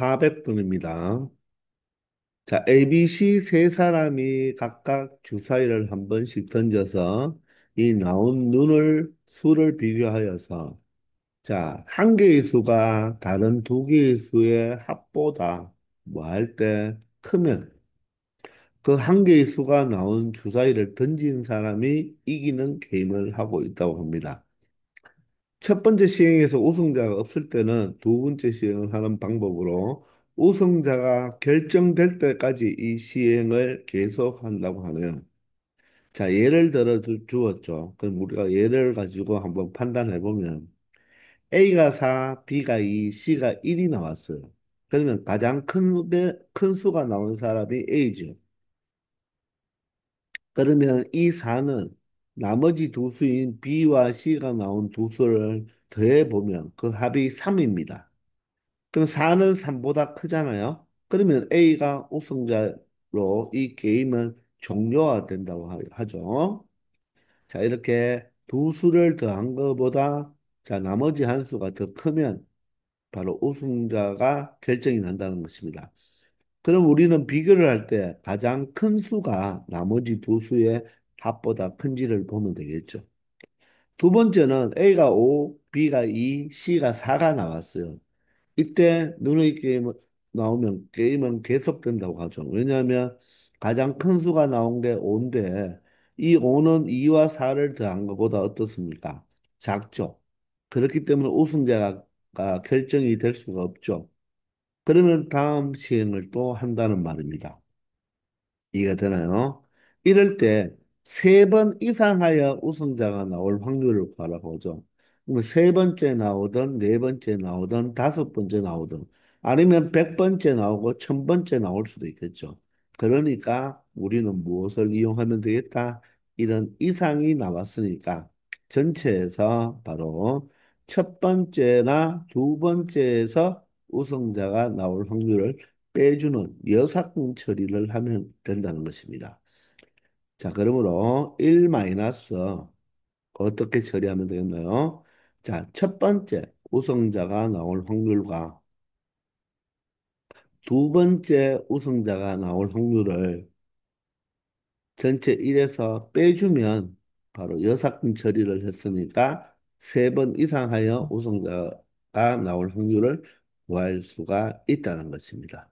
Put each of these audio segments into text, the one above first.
400분입니다. 자, ABC 세 사람이 각각 주사위를 한 번씩 던져서 이 나온 눈을 수를 비교하여서 자, 한 개의 수가 다른 두 개의 수의 합보다 뭐 할 때 크면 그 한 개의 수가 나온 주사위를 던진 사람이 이기는 게임을 하고 있다고 합니다. 첫 번째 시행에서 우승자가 없을 때는 두 번째 시행을 하는 방법으로 우승자가 결정될 때까지 이 시행을 계속한다고 하네요. 자, 예를 들어 주었죠. 그럼 우리가 예를 가지고 한번 판단해 보면 A가 4, B가 2, C가 1이 나왔어요. 그러면 가장 큰 수가 나온 사람이 A죠. 그러면 이 4는 나머지 두 수인 B와 C가 나온 두 수를 더해 보면 그 합이 3입니다. 그럼 4는 3보다 크잖아요. 그러면 A가 우승자로 이 게임은 종료화된다고 하죠. 자, 이렇게 두 수를 더한 것보다 자, 나머지 한 수가 더 크면 바로 우승자가 결정이 난다는 것입니다. 그럼 우리는 비교를 할 때 가장 큰 수가 나머지 두 수의 합보다 큰지를 보면 되겠죠. 두 번째는 A가 5, B가 2, C가 4가 나왔어요. 이때 눈의 게임 나오면 게임은 계속된다고 하죠. 왜냐하면 가장 큰 수가 나온 게 5인데 이 5는 2와 4를 더한 것보다 어떻습니까? 작죠. 그렇기 때문에 우승자가 결정이 될 수가 없죠. 그러면 다음 시행을 또 한다는 말입니다. 이해가 되나요? 이럴 때 세 번 이상 하여 우승자가 나올 확률을 구하라고 하죠. 그러면 세 번째 나오든 네 번째 나오든 다섯 번째 나오든 아니면 100번째 나오고 1000번째 나올 수도 있겠죠. 그러니까 우리는 무엇을 이용하면 되겠다? 이런 이상이 나왔으니까 전체에서 바로 첫 번째나 두 번째에서 우승자가 나올 확률을 빼주는 여삭공 처리를 하면 된다는 것입니다. 자, 그러므로 1 마이너스 어떻게 처리하면 되겠나요? 자, 첫 번째 우승자가 나올 확률과 두 번째 우승자가 나올 확률을 전체 1에서 빼주면 바로 여삭공 처리를 했으니까 세 번 이상 하여 우승자가 나올 확률을 구할 수가 있다는 것입니다.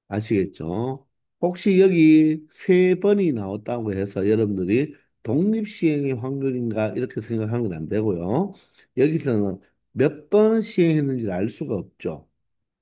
아시겠죠? 혹시 여기 세 번이 나왔다고 해서 여러분들이 독립시행의 확률인가 이렇게 생각하면 안 되고요. 여기서는 몇 번 시행했는지 알 수가 없죠.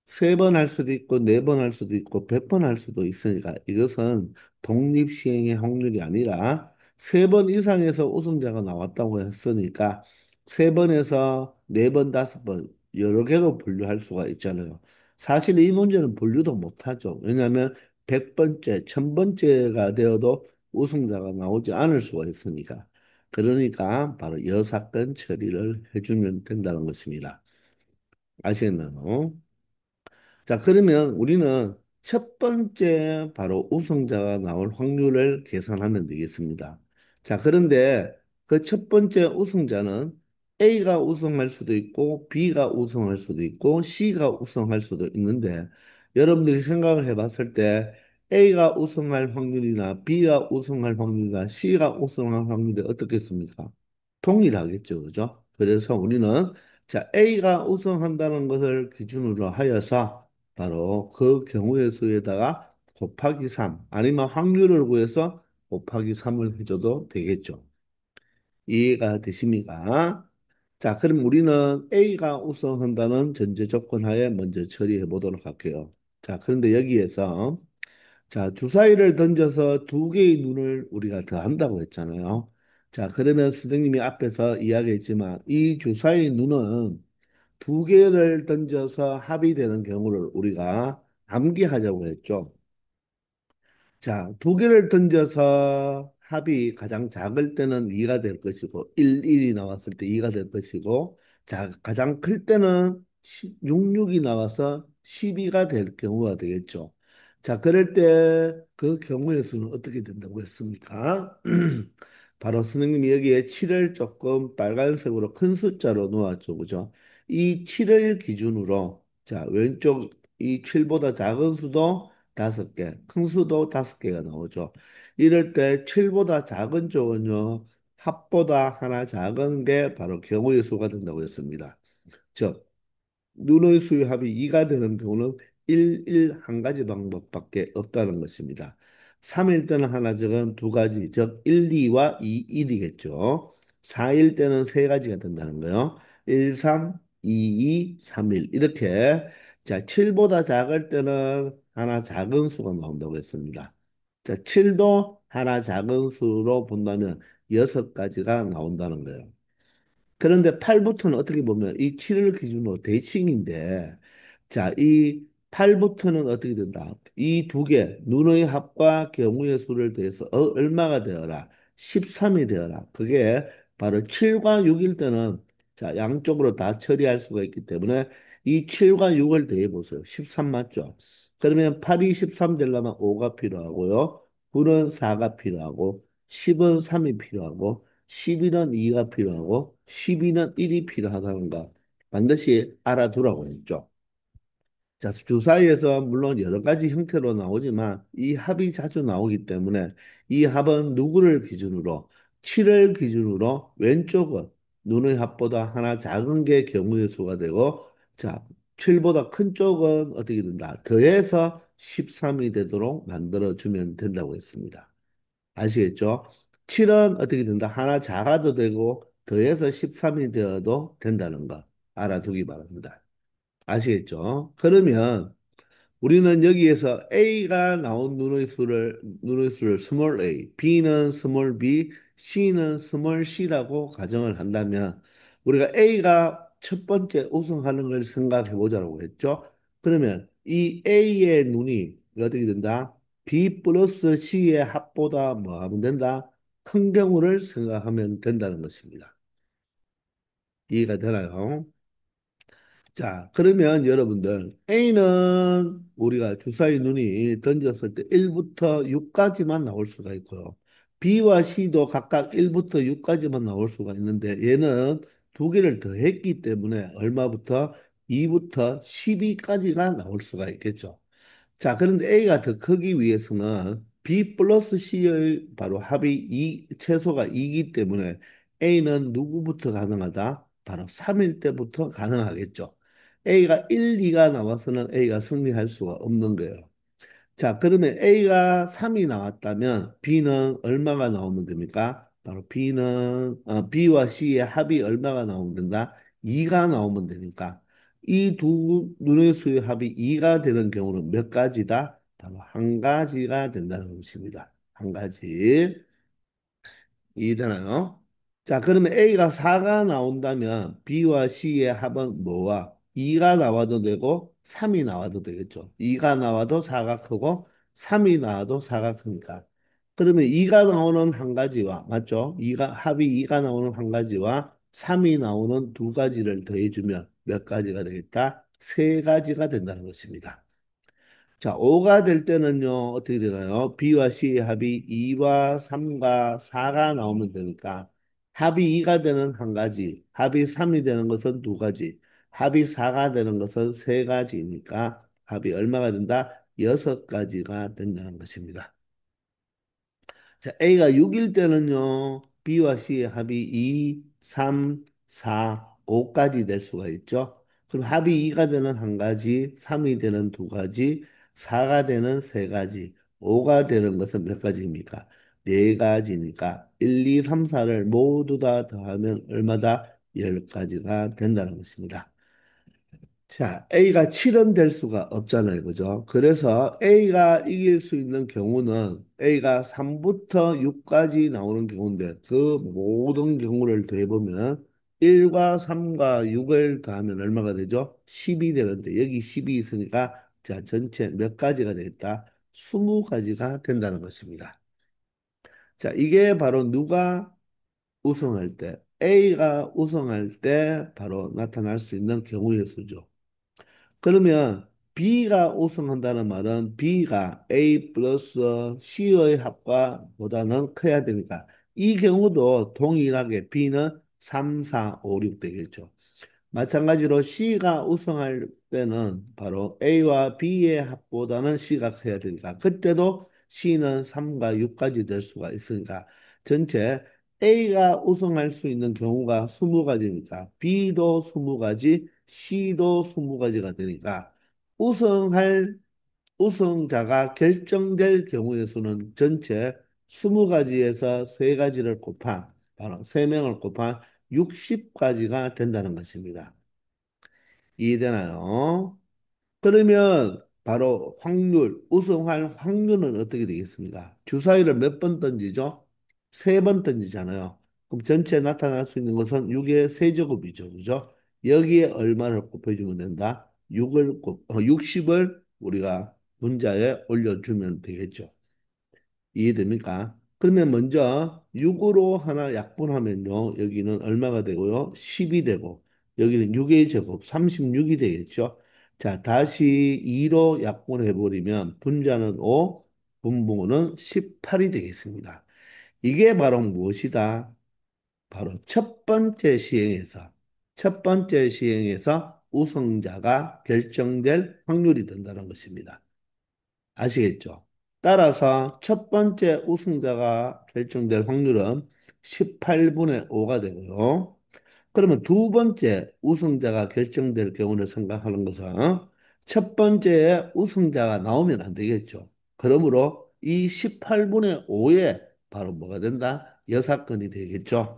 세 번 할 수도 있고 네 번 할 수도 있고 100번 할 수도 있으니까 이것은 독립시행의 확률이 아니라 세 번 이상에서 우승자가 나왔다고 했으니까 세 번에서 네 번, 다섯 번 여러 개로 분류할 수가 있잖아요. 사실 이 문제는 분류도 못하죠. 왜냐하면 100번째, 1000번째가 되어도 우승자가 나오지 않을 수가 있으니까. 그러니까 바로 여사건 처리를 해주면 된다는 것입니다. 아시겠나요? 자, 그러면 우리는 첫 번째 바로 우승자가 나올 확률을 계산하면 되겠습니다. 자, 그런데 그 첫 번째 우승자는 A가 우승할 수도 있고 B가 우승할 수도 있고 C가 우승할 수도 있는데 여러분들이 생각을 해봤을 때 A가 우승할 확률이나 B가 우승할 확률이나 C가 우승할 확률이 어떻겠습니까? 동일하겠죠, 그죠? 그래서 우리는 자, A가 우승한다는 것을 기준으로 하여서 바로 그 경우의 수에다가 곱하기 3 아니면 확률을 구해서 곱하기 3을 해줘도 되겠죠. 이해가 되십니까? 자, 그럼 우리는 A가 우승한다는 전제 조건 하에 먼저 처리해 보도록 할게요. 자, 그런데 여기에서 자, 주사위를 던져서 두 개의 눈을 우리가 더한다고 했잖아요. 자, 그러면 선생님이 앞에서 이야기했지만 이 주사위 눈은 두 개를 던져서 합이 되는 경우를 우리가 암기하자고 했죠. 자, 두 개를 던져서 합이 가장 작을 때는 2가 될 것이고 1, 1이 나왔을 때 2가 될 것이고 자, 가장 클 때는 6, 6이 나와서 12가 될 경우가 되겠죠. 자, 그럴 때 그 경우의 수는 어떻게 된다고 했습니까? 바로 선생님이 여기에 7을 조금 빨간색으로 큰 숫자로 놓았죠. 그죠? 이 7을 기준으로 자, 왼쪽 이 7보다 작은 수도 5개, 큰 수도 5개가 나오죠. 이럴 때 7보다 작은 쪽은요, 합보다 하나 작은 게 바로 경우의 수가 된다고 했습니다. 즉, 눈의 수의 합이 2가 되는 경우는 1, 한 가지 방법밖에 없다는 것입니다. 3일 때는 하나 적은 두 가지, 즉 1, 2와 2, 1이겠죠. 4일 때는 세 가지가 된다는 거요. 1, 3, 2, 2, 3, 1 이렇게 자, 7보다 작을 때는 하나 작은 수가 나온다고 했습니다. 자, 7도 하나 작은 수로 본다면 6가지가 나온다는 거예요. 그런데 8부터는 어떻게 보면 이 7을 기준으로 대칭인데, 자, 이 8부터는 어떻게 된다? 이 두 개, 눈의 합과 경우의 수를 더해서 얼마가 되어라? 13이 되어라. 그게 바로 7과 6일 때는 자, 양쪽으로 다 처리할 수가 있기 때문에 이 7과 6을 더해 보세요. 13 맞죠? 그러면 8이 13 되려면 5가 필요하고요. 9는 4가 필요하고 10은 3이 필요하고 11은 2가 필요하고 12는 1이 필요하다는 거 반드시 알아두라고 했죠. 자, 주사위에서 물론 여러 가지 형태로 나오지만 이 합이 자주 나오기 때문에 이 합은 누구를 기준으로 7을 기준으로 왼쪽은 눈의 합보다 하나 작은 게 경우의 수가 되고 자, 7보다 큰 쪽은 어떻게 된다? 더해서 13이 되도록 만들어주면 된다고 했습니다. 아시겠죠? 7은 어떻게 된다? 하나 작아도 되고 더해서 13이 되어도 된다는 거 알아두기 바랍니다. 아시겠죠? 그러면 우리는 여기에서 A가 나온 눈의 수를 스몰 a, B는 스몰 b, C는 스몰 c라고 가정을 한다면 우리가 A가 첫 번째 우승하는 걸 생각해 보자고 했죠. 그러면 이 A의 눈이 어떻게 된다? B 플러스 C의 합보다 뭐 하면 된다? 큰 경우를 생각하면 된다는 것입니다. 이해가 되나요? 자, 그러면 여러분들 A는 우리가 주사위 눈이 던졌을 때 1부터 6까지만 나올 수가 있고요. B와 C도 각각 1부터 6까지만 나올 수가 있는데 얘는 두 개를 더 했기 때문에 얼마부터 2부터 12까지가 나올 수가 있겠죠. 자, 그런데 A가 더 크기 위해서는 B 플러스 C의 바로 합이 최소가 2이기 때문에 A는 누구부터 가능하다? 바로 3일 때부터 가능하겠죠. A가 1, 2가 나와서는 A가 승리할 수가 없는 거예요. 자, 그러면 A가 3이 나왔다면 B는 얼마가 나오면 됩니까? 바로 B와 C의 합이 얼마가 나오면 된다? 2가 나오면 되니까 이 두 눈의 수의 합이 2가 되는 경우는 몇 가지다? 바로 한 가지가 된다는 것입니다. 한 가지. 이해되나요? 자, 그러면 A가 4가 나온다면 B와 C의 합은 뭐와 2가 나와도 되고 3이 나와도 되겠죠. 2가 나와도 4가 크고 3이 나와도 4가 크니까. 그러면 2가 나오는 한 가지와 맞죠? 합이 2가 나오는 한 가지와 3이 나오는 두 가지를 더해주면 몇 가지가 되겠다? 세 가지가 된다는 것입니다. 자, 5가 될 때는요, 어떻게 되나요? B와 C의 합이 2와 3과 4가 나오면 되니까, 합이 2가 되는 한 가지, 합이 3이 되는 것은 두 가지, 합이 4가 되는 것은 세 가지니까, 합이 얼마가 된다? 6가지가 된다는 것입니다. 자, A가 6일 때는요, B와 C의 합이 2, 3, 4, 5까지 될 수가 있죠. 그럼 합이 2가 되는 한 가지, 3이 되는 두 가지, 4가 되는 세 가지, 5가 되는 것은 몇 가지입니까? 네 가지니까 1, 2, 3, 4를 모두 다 더하면 얼마다? 10가지가 된다는 것입니다. 자, A가 7은 될 수가 없잖아요. 그죠? 그래서 A가 이길 수 있는 경우는 A가 3부터 6까지 나오는 경우인데 그 모든 경우를 더해보면 1과 3과 6을 더하면 얼마가 되죠? 10이 되는데 여기 10이 있으니까 자, 전체 몇 가지가 되겠다? 20가지가 된다는 것입니다. 자, 이게 바로 누가 우승할 때, A가 우승할 때 바로 나타날 수 있는 경우의 수죠. 그러면 B가 우승한다는 말은 B가 A 플러스 C의 합과 보다는 커야 되니까 이 경우도 동일하게 B는 3, 4, 5, 6 되겠죠. 마찬가지로 C가 우승할 때는 바로 A와 B의 합보다는 C가 커야 되니까 그때도 C는 3과 6까지 될 수가 있으니까 전체 A가 우승할 수 있는 경우가 20가지니까 B도 20가지, C도 20가지가 되니까 우승할 우승자가 결정될 경우의 수는 전체 20가지에서 3가지를 곱한 바로 3명을 곱한 60가지가 된다는 것입니다. 이해되나요? 그러면 바로 우승할 확률은 어떻게 되겠습니까? 주사위를 몇 번 던지죠? 3번 던지잖아요. 그럼 전체 나타날 수 있는 것은 6의 세제곱이죠. 그죠? 여기에 얼마를 곱해주면 된다? 60을 우리가 문자에 올려주면 되겠죠. 이해됩니까? 그러면 먼저 6으로 하나 약분하면요. 여기는 얼마가 되고요? 10이 되고 여기는 6의 제곱 36이 되겠죠. 자, 다시 2로 약분해 버리면 분자는 5, 분모는 18이 되겠습니다. 이게 바로 무엇이다? 바로 첫 번째 시행에서 우승자가 결정될 확률이 된다는 것입니다. 아시겠죠? 따라서 첫 번째 우승자가 결정될 확률은 18분의 5가 되고요. 그러면 두 번째 우승자가 결정될 경우를 생각하는 것은 첫 번째 우승자가 나오면 안 되겠죠. 그러므로 이 18분의 5에 바로 뭐가 된다? 여사건이 되겠죠.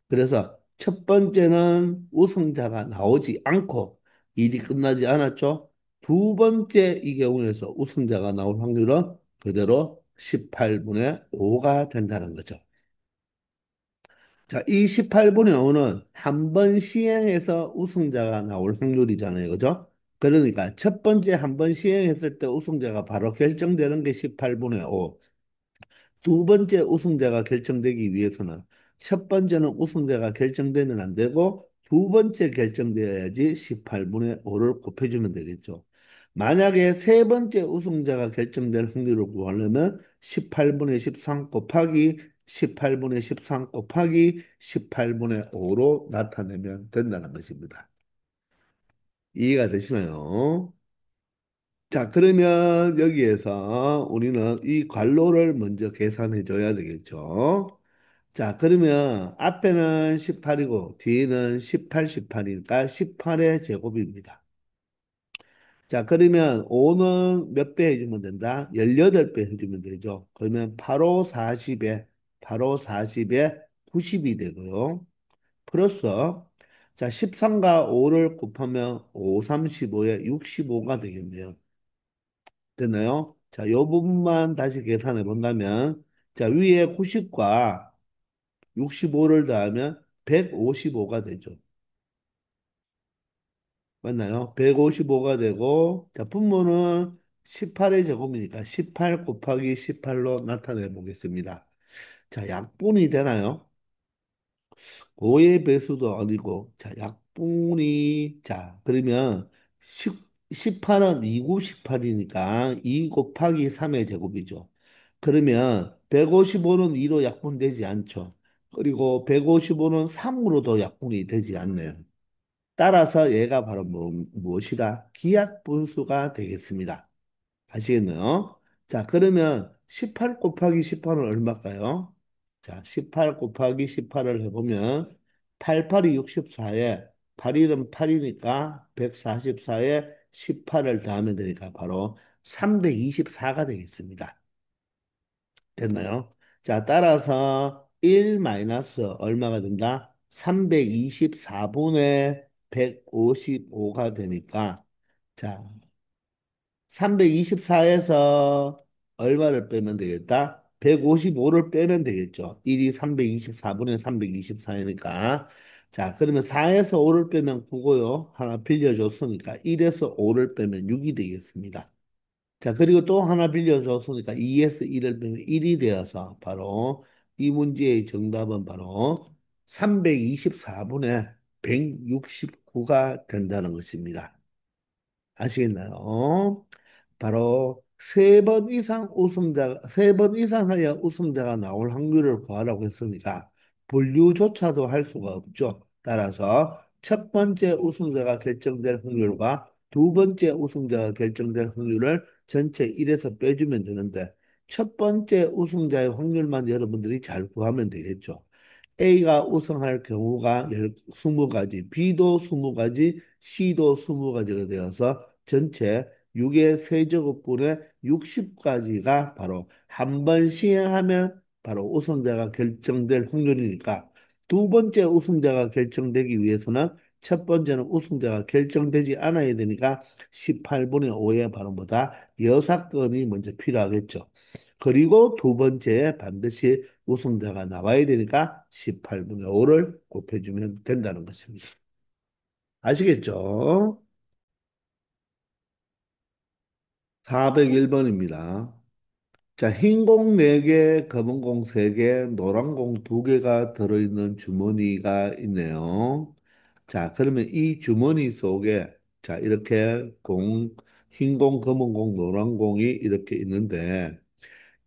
그래서 첫 번째는 우승자가 나오지 않고 일이 끝나지 않았죠. 두 번째 이 경우에서 우승자가 나올 확률은 그대로 18분의 5가 된다는 거죠. 자, 이 18분의 5는 한 번 시행해서 우승자가 나올 확률이잖아요. 그죠? 그러니까 첫 번째 한 번 시행했을 때 우승자가 바로 결정되는 게 18분의 5. 두 번째 우승자가 결정되기 위해서는 첫 번째는 우승자가 결정되면 안 되고 두 번째 결정되어야지 18분의 5를 곱해주면 되겠죠. 만약에 세 번째 우승자가 결정될 확률을 구하려면 18분의 13 곱하기 18분의 13 곱하기 18분의 5로 나타내면 된다는 것입니다. 이해가 되시나요? 자, 그러면 여기에서 우리는 이 괄호를 먼저 계산해 줘야 되겠죠. 자, 그러면 앞에는 18이고 뒤에는 18, 18이니까 18의 제곱입니다. 자, 그러면 5는 몇 배 해주면 된다? 18배 해주면 되죠. 그러면 8호 40에 8호 40에 90이 되고요. 플러스 자, 13과 5를 곱하면 5, 35에 65가 되겠네요. 됐나요? 자, 요 부분만 다시 계산해 본다면 자, 위에 90과 65를 더하면 155가 되죠. 맞나요? 155가 되고, 자, 분모는 18의 제곱이니까 18 곱하기 18로 나타내 보겠습니다. 자, 약분이 되나요? 5의 배수도 아니고, 자, 약분이, 자, 그러면 18은 2구 18이니까 2 곱하기 3의 제곱이죠. 그러면 155는 2로 약분되지 않죠. 그리고 155는 3으로도 약분이 되지 않네요. 따라서 얘가 바로 무엇이다? 기하 분수가 되겠습니다. 아시겠나요? 자, 그러면 18 곱하기 18은 얼마일까요? 자, 18 곱하기 18을 해보면 88이 64에 8일은 8이니까 144에 18을 더하면 되니까 바로 324가 되겠습니다. 됐나요? 자, 따라서 1 마이너스 얼마가 된다? 324분의 155가 되니까 자, 324에서 얼마를 빼면 되겠다? 155를 빼면 되겠죠. 1이 324분의 324니까. 자, 그러면 4에서 5를 빼면 9고요. 하나 빌려줬으니까 1에서 5를 빼면 6이 되겠습니다. 자, 그리고 또 하나 빌려줬으니까 2에서 1을 빼면 1이 되어서 바로 이 문제의 정답은 바로 324분의 169가 된다는 것입니다. 아시겠나요? 바로 세 번 이상 하여 우승자가 나올 확률을 구하라고 했으니까 분류조차도 할 수가 없죠. 따라서 첫 번째 우승자가 결정될 확률과 두 번째 우승자가 결정될 확률을 전체 1에서 빼주면 되는데 첫 번째 우승자의 확률만 여러분들이 잘 구하면 되겠죠. A가 우승할 경우가 20가지, B도 20가지, C도 20가지가 되어서 전체 6의 세제곱분의 60가지가 바로 한 번 시행하면 바로 우승자가 결정될 확률이니까 두 번째 우승자가 결정되기 위해서는 첫 번째는 우승자가 결정되지 않아야 되니까 18분의 5의 바로 뭐다? 6건이 먼저 필요하겠죠. 그리고 두 번째에 반드시 우승자가 나와야 되니까 18분의 5를 곱해주면 된다는 것입니다. 아시겠죠? 401번입니다. 자, 흰 공 4개, 검은 공 3개, 노란 공 2개가 들어있는 주머니가 있네요. 자, 그러면 이 주머니 속에 자, 이렇게 흰 공, 검은 공, 노란 공이 이렇게 있는데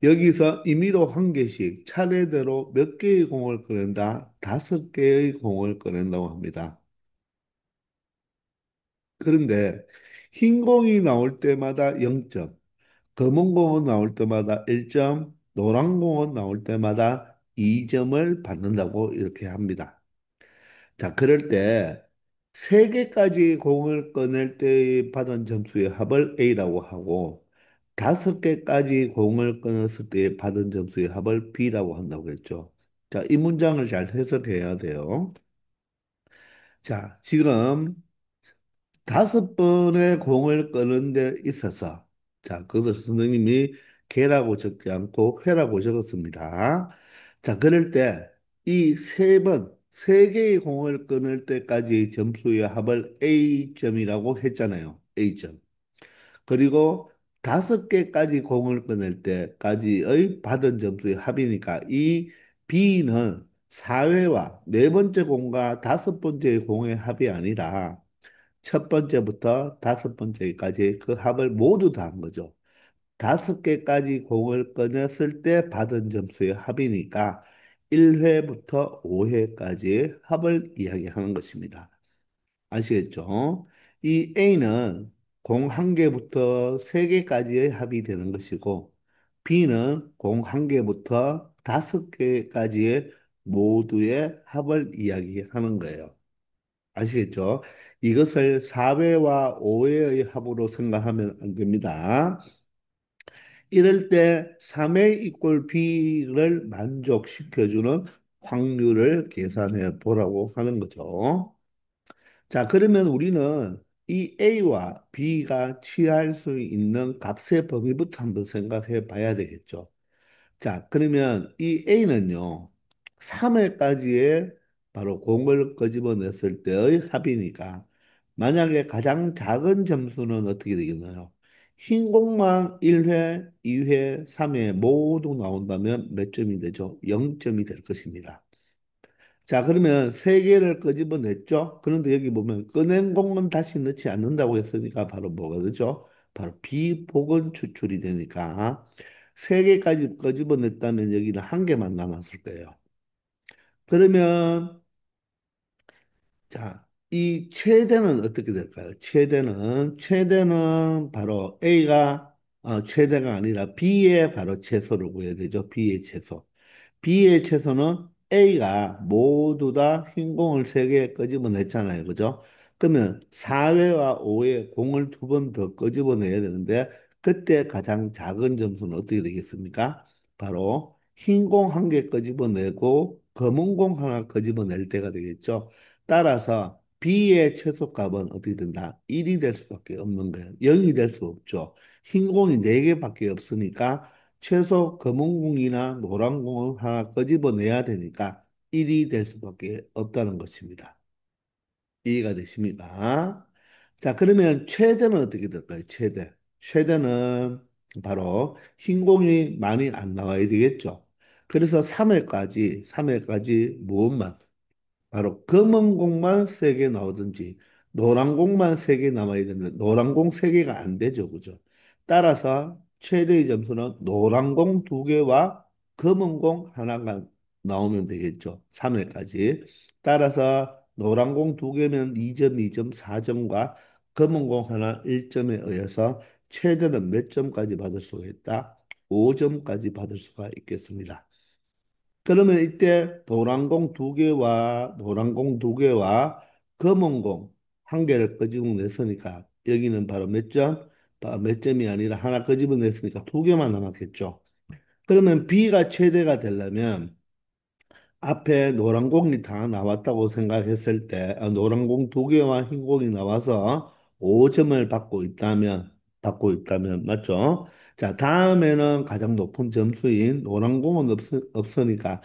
여기서 임의로 한 개씩 차례대로 몇 개의 공을 꺼낸다? 5개의 공을 꺼낸다고 합니다. 그런데 흰 공이 나올 때마다 0점, 검은 공은 나올 때마다 1점, 노란 공은 나올 때마다 2점을 받는다고 이렇게 합니다. 자, 그럴 때 세 개까지 공을 꺼낼 때 받은 점수의 합을 A라고 하고 5개까지 공을 끊었을 때 받은 점수의 합을 B라고 한다고 했죠. 자, 이 문장을 잘 해석해야 돼요. 자, 지금 5번의 공을 끄는 데 있어서 자, 그것을 선생님이 개라고 적지 않고 회라고 적었습니다. 자, 그럴 때 이 세 개의 공을 끊을 때까지 점수의 합을 A점이라고 했잖아요. A점. 그리고 5개까지 공을 끊을 때까지의 받은 점수의 합이니까 이 B는 4회와 네 번째 공과 다섯 번째 공의 합이 아니라 첫 번째부터 다섯 번째까지 그 합을 모두 다 한 거죠. 5개까지 공을 꺼냈을 때 받은 점수의 합이니까 1회부터 5회까지의 합을 이야기하는 것입니다. 아시겠죠? 이 A는 공 한 개부터 세 개까지의 합이 되는 것이고 B는 공 한 개부터 5개까지의 모두의 합을 이야기하는 거예요. 아시겠죠? 이것을 4회와 5회의 합으로 생각하면 안 됩니다. 이럴 때 3회 이꼴 B를 만족시켜주는 확률을 계산해 보라고 하는 거죠. 자, 그러면 우리는 이 A와 B가 취할 수 있는 값의 범위부터 한번 생각해 봐야 되겠죠. 자, 그러면 이 A는요, 3회까지의 바로 공을 끄집어냈을 때의 합이니까, 만약에 가장 작은 점수는 어떻게 되겠나요? 흰 공만 1회, 2회, 3회 모두 나온다면 몇 점이 되죠? 0점이 될 것입니다. 자, 그러면 세 개를 끄집어냈죠? 그런데 여기 보면 꺼낸 공은 다시 넣지 않는다고 했으니까 바로 뭐가 되죠? 바로 비복원 추출이 되니까 세 개까지 끄집어냈다면 여기는 한 개만 남았을 거예요. 그러면 자, 이 최대는 어떻게 될까요? 최대는 바로 A가 최대가 아니라 B의 바로 최소를 구해야 되죠. B의 최소. B의 최소는 A가 모두 다 흰 공을 세 개 끄집어냈잖아요. 그죠? 그러면 4회와 5회 공을 두 번 더 끄집어내야 되는데 그때 가장 작은 점수는 어떻게 되겠습니까? 바로 흰 공 한 개 끄집어내고 검은 공 하나 끄집어낼 때가 되겠죠. 따라서 B의 최소값은 어떻게 된다? 1이 될 수밖에 없는 거예요. 0이 될 수 없죠. 흰 공이 4개밖에 없으니까 최소 검은 공이나 노란 공을 하나 끄집어내야 되니까 1이 될 수밖에 없다는 것입니다. 이해가 되십니까? 자, 그러면 최대는 어떻게 될까요? 최대. 최대는 바로 흰 공이 많이 안 나와야 되겠죠. 그래서 3회까지 무엇만? 바로 검은 공만 3개 나오든지 노란 공만 3개 남아야 되는데 노란 공 3개가 안 되죠. 그죠? 따라서 최대의 점수는 노란 공 2개와 검은 공 하나가 나오면 되겠죠. 3회까지. 따라서 노란 공 두 개면 2점, 2점, 4점과 검은 공 하나 1점에 의해서 최대는 몇 점까지 받을 수가 있다? 5점까지 받을 수가 있겠습니다. 그러면 이때 노란 공 두 개와 검은 공 한 개를 끄집어냈으니까 여기는 바로 몇 점? 몇 점이 아니라 하나 끄집어냈으니까 두 개만 남았겠죠. 그러면 B가 최대가 되려면 앞에 노란 공이 다 나왔다고 생각했을 때 노란 공 두 개와 흰 공이 나와서 5점을 받고 있다면 맞죠? 자, 다음에는 가장 높은 점수인 노란 공은 없으니까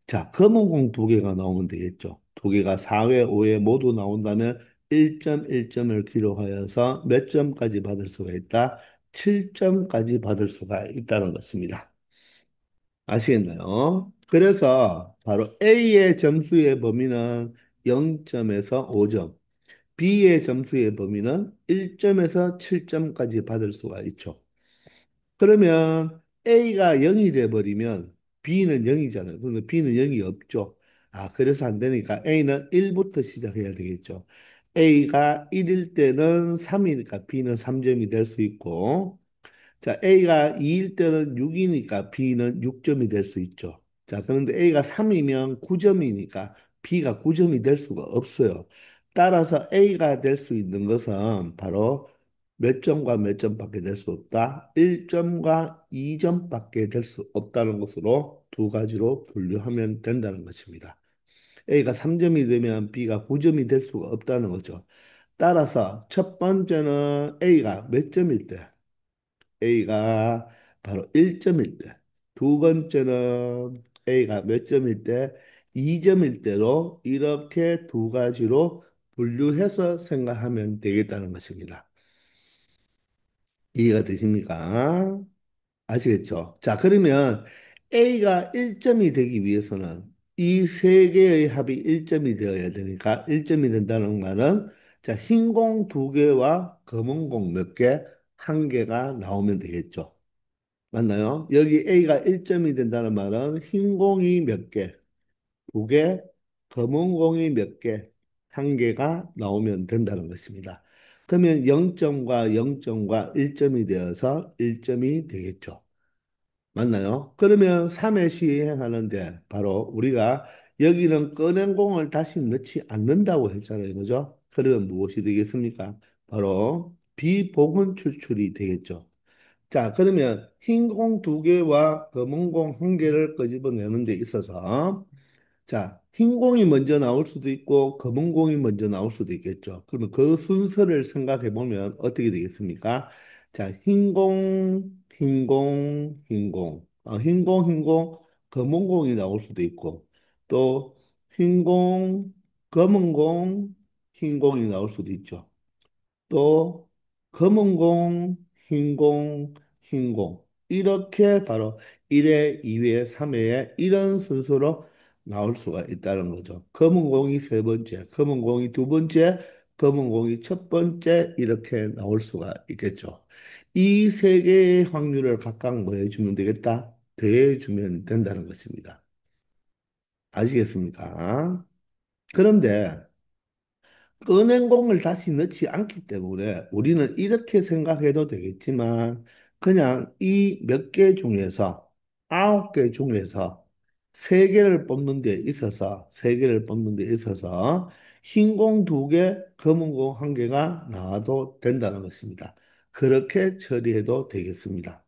자, 검은 공 두 개가 나오면 되겠죠. 두 개가 4회, 5회 모두 나온다면 1점, 1점을 기록하여서 몇 점까지 받을 수가 있다? 7점까지 받을 수가 있다는 것입니다. 아시겠나요? 그래서 바로 A의 점수의 범위는 0점에서 5점, B의 점수의 범위는 1점에서 7점까지 받을 수가 있죠. 그러면 A가 0이 돼버리면 B는 0이잖아요. 근데 B는 0이 없죠. 아, 그래서 안 되니까 A는 1부터 시작해야 되겠죠. A가 1일 때는 3이니까 B는 3점이 될 수 있고, 자, A가 2일 때는 6이니까 B는 6점이 될 수 있죠. 자, 그런데 A가 3이면 9점이니까 B가 9점이 될 수가 없어요. 따라서 A가 될 수 있는 것은 바로 몇 점과 몇 점밖에 될 수 없다. 1점과 2점밖에 될 수 없다는 것으로 두 가지로 분류하면 된다는 것입니다. A가 3점이 되면 B가 9점이 될 수가 없다는 거죠. 따라서 첫 번째는 A가 몇 점일 때? A가 바로 1점일 때, 두 번째는 A가 몇 점일 때, 2점일 때로 이렇게 두 가지로 분류해서 생각하면 되겠다는 것입니다. 이해가 되십니까? 아시겠죠? 자, 그러면 A가 1점이 되기 위해서는 이 세 개의 합이 1점이 되어야 되니까 1점이 된다는 말은 자, 흰 공 두 개와 검은 공 몇 개? 한 개가 나오면 되겠죠. 맞나요? 여기 A가 1점이 된다는 말은 흰 공이 몇 개, 두 개, 검은 공이 몇 개, 한 개가 나오면 된다는 것입니다. 그러면 0점과 0점과 1점이 되어서 1점이 되겠죠. 맞나요? 그러면 3회 시행하는데 바로 우리가 여기는 꺼낸 공을 다시 넣지 않는다고 했잖아요. 그죠? 그러면 무엇이 되겠습니까? 바로 비복원 추출이 되겠죠. 자, 그러면 흰 공 두 개와 검은 공 한 개를 끄집어내는 데 있어서 자, 흰 공이 먼저 나올 수도 있고 검은 공이 먼저 나올 수도 있겠죠. 그러면 그 순서를 생각해 보면 어떻게 되겠습니까? 자, 흰 공, 흰 공, 흰 공, 흰 공, 흰 공, 검은 공이 나올 수도 있고 또 흰 공, 검은 공, 흰 공이 나올 수도 있죠. 또 검은 공, 흰 공, 흰 공. 이렇게 바로 1회, 2회, 3회에 이런 순서로 나올 수가 있다는 거죠. 검은 공이 세 번째, 검은 공이 두 번째, 검은 공이 첫 번째 이렇게 나올 수가 있겠죠. 이 세 개의 확률을 각각 뭐 해주면 되겠다? 더해주면 된다는 것입니다. 아시겠습니까? 그런데 은행공을 다시 넣지 않기 때문에 우리는 이렇게 생각해도 되겠지만 그냥 이 몇 개 중에서 9개 중에서 세 개를 뽑는 데 있어서 흰 공 두 개, 검은 공 한 개가 나와도 된다는 것입니다. 그렇게 처리해도 되겠습니다.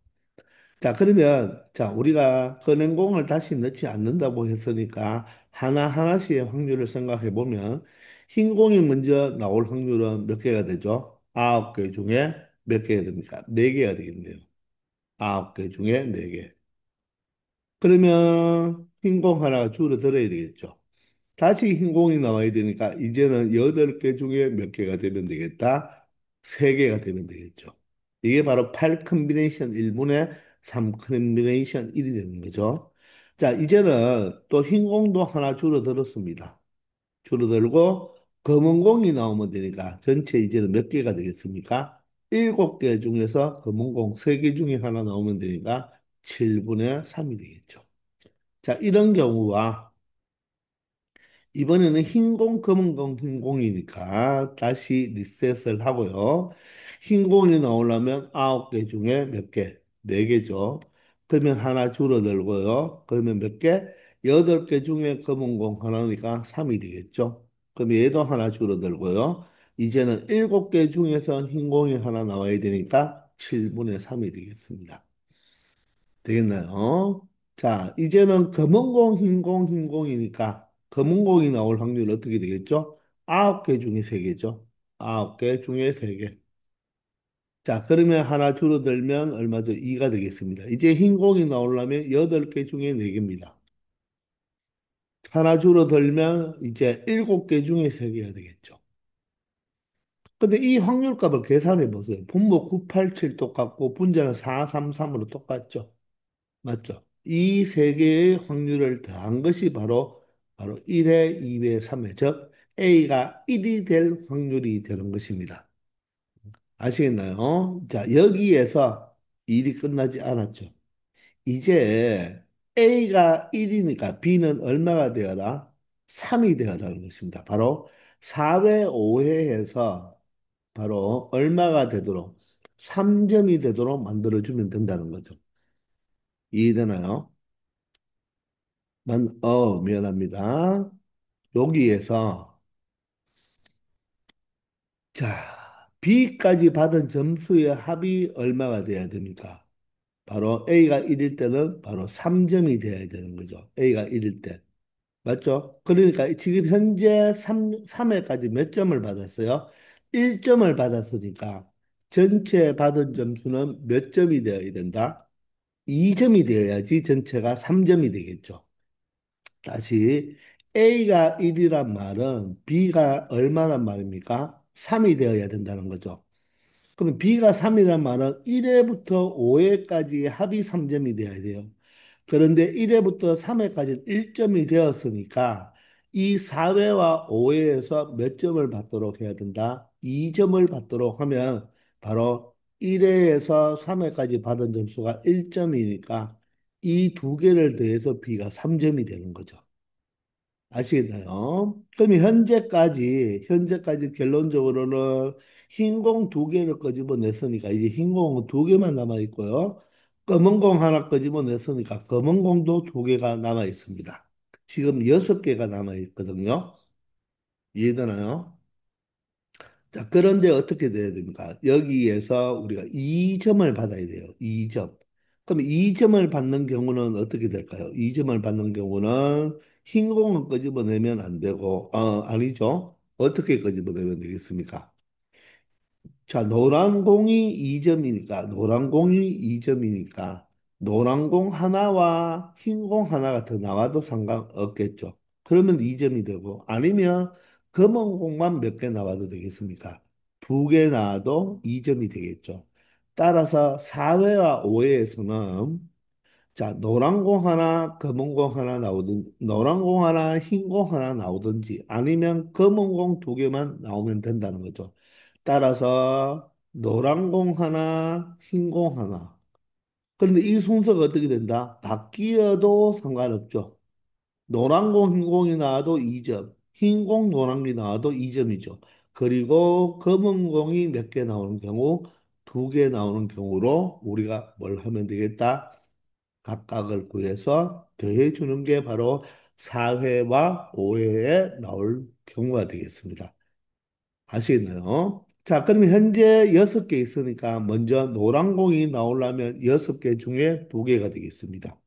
자, 그러면, 자, 우리가 은행공을 다시 넣지 않는다고 했으니까 하나하나씩의 확률을 생각해 보면 흰 공이 먼저 나올 확률은 몇 개가 되죠? 9개 중에 몇 개가 됩니까? 4개가 되겠네요. 9개 중에 4개. 그러면 흰 공 하나가 줄어들어야 되겠죠. 다시 흰 공이 나와야 되니까 이제는 8개 중에 몇 개가 되면 되겠다? 3개가 되면 되겠죠. 이게 바로 8 컨비네이션 1분의 3 컨비네이션 1이 되는 거죠. 자, 이제는 또 흰 공도 하나 줄어들었습니다. 줄어들고 검은 공이 나오면 되니까 전체 이제는 몇 개가 되겠습니까? 7개 중에서 검은 공 3개 중에 하나 나오면 되니까 7분의 3이 되겠죠. 자, 이런 경우와 이번에는 흰 공, 검은 공, 흰 공이니까 다시 리셋을 하고요. 흰 공이 나오려면 9개 중에 몇 개? 4개죠. 그러면 하나 줄어들고요. 그러면 몇 개? 8개 중에 검은 공 하나니까 3이 되겠죠. 그럼 얘도 하나 줄어들고요. 이제는 7개 중에서 흰 공이 하나 나와야 되니까 7분의 3이 되겠습니다. 되겠나요? 자, 이제는 검은 공, 흰 공, 흰 공이니까 검은 공이 나올 확률 어떻게 되겠죠? 9개 중에 3개죠. 9개 중에 3개. 자, 그러면 하나 줄어들면 얼마죠? 2가 되겠습니다. 이제 흰 공이 나오려면 8개 중에 4개입니다. 하나 줄어들면 이제 7개 중에 3개가 되겠죠. 근데 이 확률값을 계산해 보세요. 분모 987 똑같고 분자는 433으로 똑같죠. 맞죠? 이 세 개의 확률을 더한 것이 바로 1회, 2회, 3회, 즉 A가 1이 될 확률이 되는 것입니다. 아시겠나요? 자, 여기에서 일이 끝나지 않았죠. 이제 A가 1이니까 B는 얼마가 되어라? 3이 되어라는 것입니다. 바로 4회, 5회에서 바로 얼마가 되도록 3점이 되도록 만들어주면 된다는 거죠. 이해되나요? 미안합니다. 여기에서, 자, B까지 받은 점수의 합이 얼마가 돼야 됩니까? 바로 A가 1일 때는 바로 3점이 돼야 되는 거죠. A가 1일 때. 맞죠? 그러니까 지금 현재 3회까지 몇 점을 받았어요? 1점을 받았으니까 전체 받은 점수는 몇 점이 되어야 된다? 2점이 되어야지 전체가 3점이 되겠죠. 다시 A가 1이란 말은 B가 얼마란 말입니까? 3이 되어야 된다는 거죠. 그러면 B가 3이란 말은 1회부터 5회까지 합이 3점이 되어야 돼요. 그런데 1회부터 3회까지는 1점이 되었으니까 이 4회와 5회에서 몇 점을 받도록 해야 된다? 2점을 받도록 하면 바로 1회에서 3회까지 받은 점수가 1점이니까 이 두 개를 더해서 B가 3점이 되는 거죠. 아시겠나요? 그럼 현재까지 결론적으로는 흰 공 두 개를 끄집어냈으니까 이제 흰 공은 두 개만 남아 있고요. 검은 공 하나 끄집어냈으니까 검은 공도 두 개가 남아 있습니다. 지금 6개가 남아 있거든요. 이해되나요? 자, 그런데 어떻게 돼야 됩니까? 여기에서 우리가 2점을 받아야 돼요. 2점. 그럼 2점을 받는 경우는 어떻게 될까요? 2점을 받는 경우는 흰 공은 끄집어내면 안 되고, 아니죠. 어떻게 끄집어내면 되겠습니까? 자, 노란 공이 2점이니까, 노란 공 하나와 흰 공 하나가 더 나와도 상관없겠죠. 그러면 2점이 되고, 아니면 검은 공만 몇 개 나와도 되겠습니까? 2개 나와도 2점이 되겠죠. 따라서 4회와 5회에서는 자, 노란 공 하나, 검은 공 하나 노란 공 하나, 흰 공 하나 나오든지, 아니면 검은 공 2개만 나오면 된다는 거죠. 따라서, 노란 공 하나, 흰 공 하나. 그런데 이 순서가 어떻게 된다? 바뀌어도 상관없죠. 노란 공, 흰 공이 나와도 2점, 흰 공, 노란 게 나와도 2점이죠. 그리고 검은 공이 몇 개 나오는 경우, 2개 나오는 경우로 우리가 뭘 하면 되겠다? 각각을 구해서 더해 주는 게 바로 4회와 5회에 나올 경우가 되겠습니다. 아시겠나요? 자, 그러면 현재 6개 있으니까 먼저 노란 공이 나오려면 6개 중에 2개가 되겠습니다.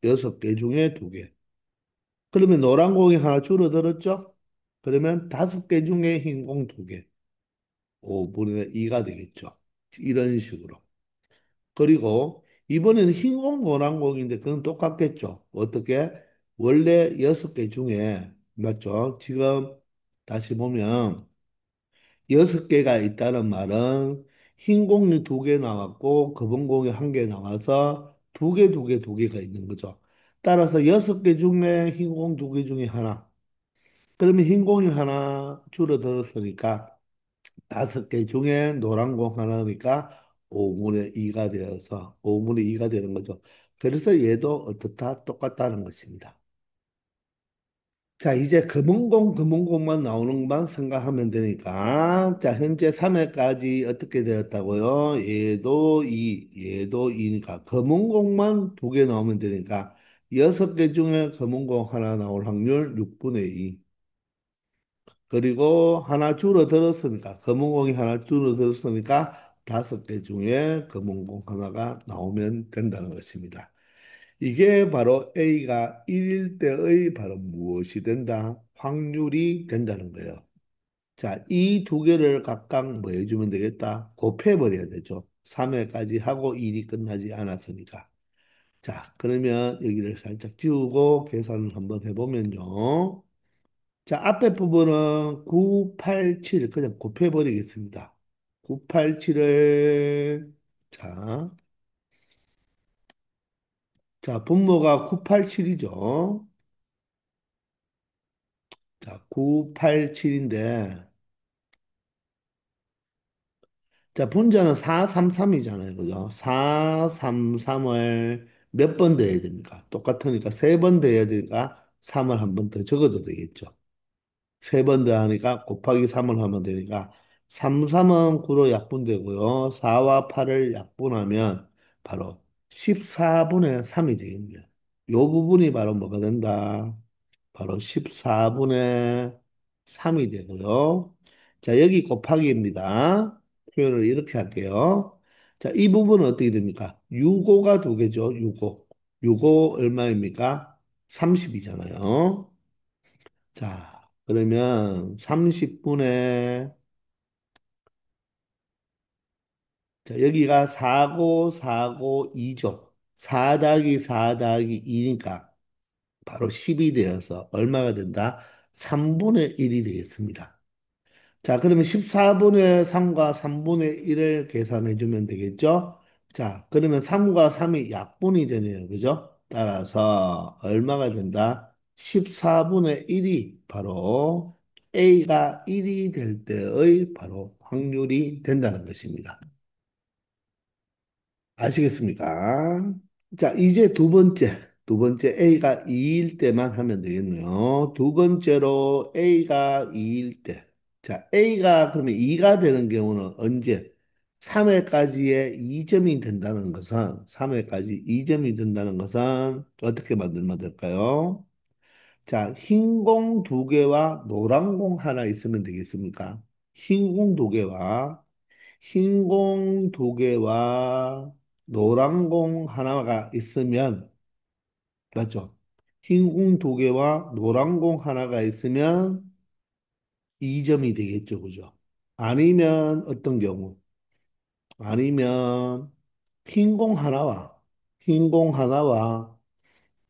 6개 중에 2개. 그러면 노란 공이 하나 줄어들었죠? 그러면 5개 중에 흰 공 2개. 5분의 2가 되겠죠. 이런 식으로. 그리고 이번에는 흰공, 노란공인데 그건 똑같겠죠. 어떻게? 원래 6개 중에 맞죠? 지금 다시 보면 6개가 있다는 말은 흰 공이 2개 나왔고 검은 공이 1개 나와서 2개, 2개, 2개가 있는 거죠. 따라서 6개 중에 흰 공 2개 중에 하나. 그러면 흰 공이 하나 줄어들었으니까 5개 중에 노란 공 하나니까 5분의 2가 되어서 5분의 2가 되는 거죠. 그래서 얘도 어떻다? 똑같다는 것입니다. 자, 이제 금은공만 나오는 것만 생각하면 되니까. 자, 현재 3회까지 어떻게 되었다고요? 얘도 2니까. 금은공만 2개 나오면 되니까. 6개 중에 금은공 하나 나올 확률 6분의 2. 그리고 하나 줄어들었으니까, 금은공이 하나 줄어들었으니까 5개 중에 금은공 하나가 나오면 된다는 것입니다. 이게 바로 A가 1일 때의 바로 무엇이 된다? 확률이 된다는 거예요. 자, 이 2개를 각각 뭐 해주면 되겠다? 곱해버려야 되죠. 3회까지 하고 일이 끝나지 않았으니까. 자, 그러면 여기를 살짝 지우고 계산을 한번 해보면요. 자, 앞에 부분은 9, 8, 7 그냥 곱해버리겠습니다. 9, 8, 7을 자, 분모가 9, 8, 7이죠. 자, 987인데, 자, 분자는 433이잖아요. 그죠? 433을 몇 번 더해야 됩니까? 똑같으니까 3번 더해야 되니까 3을 한 번 더 적어도 되겠죠. 3번 더하니까 곱하기 3을 하면 되니까 3은 9로 약분되고요. 4와 8을 약분하면 바로 14분의 3이 되겠네요. 요 부분이 바로 뭐가 된다? 바로 14분의 3이 되고요. 자, 여기 곱하기입니다. 표현을 이렇게 할게요. 자, 이 부분은 어떻게 됩니까? 6호가 2개죠. 6호. 6호 얼마입니까? 30이잖아요. 자, 그러면 30분의 자, 여기가 4고 4고 2죠. 4 더하기 4 더하기 2니까 바로 10이 되어서 얼마가 된다? 3분의 1이 되겠습니다. 자, 그러면 14분의 3과 3분의 1을 계산해 주면 되겠죠? 자, 그러면 3과 3이 약분이 되네요. 그죠? 따라서 얼마가 된다? 14분의 1이 바로 A가 1이 될 때의 바로 확률이 된다는 것입니다. 아시겠습니까? 자, 이제 두 번째 A가 2일 때만 하면 되겠네요. 두 번째로 A가 2일 때. 자, A가 그러면 2가 되는 경우는 언제? 3회까지의 2점이 된다는 것은, 3회까지 2점이 된다는 것은 어떻게 만들면 될까요? 자, 흰 공 2개와 노란 공 하나 있으면 되겠습니까? 흰 공 2개와 흰 공 2개와 노란 공 하나가 있으면 맞죠? 흰 공 2개와 노란 공 하나가 있으면 2점이 되겠죠. 그죠? 아니면 어떤 경우? 아니면 흰 공 하나와 흰 공 하나와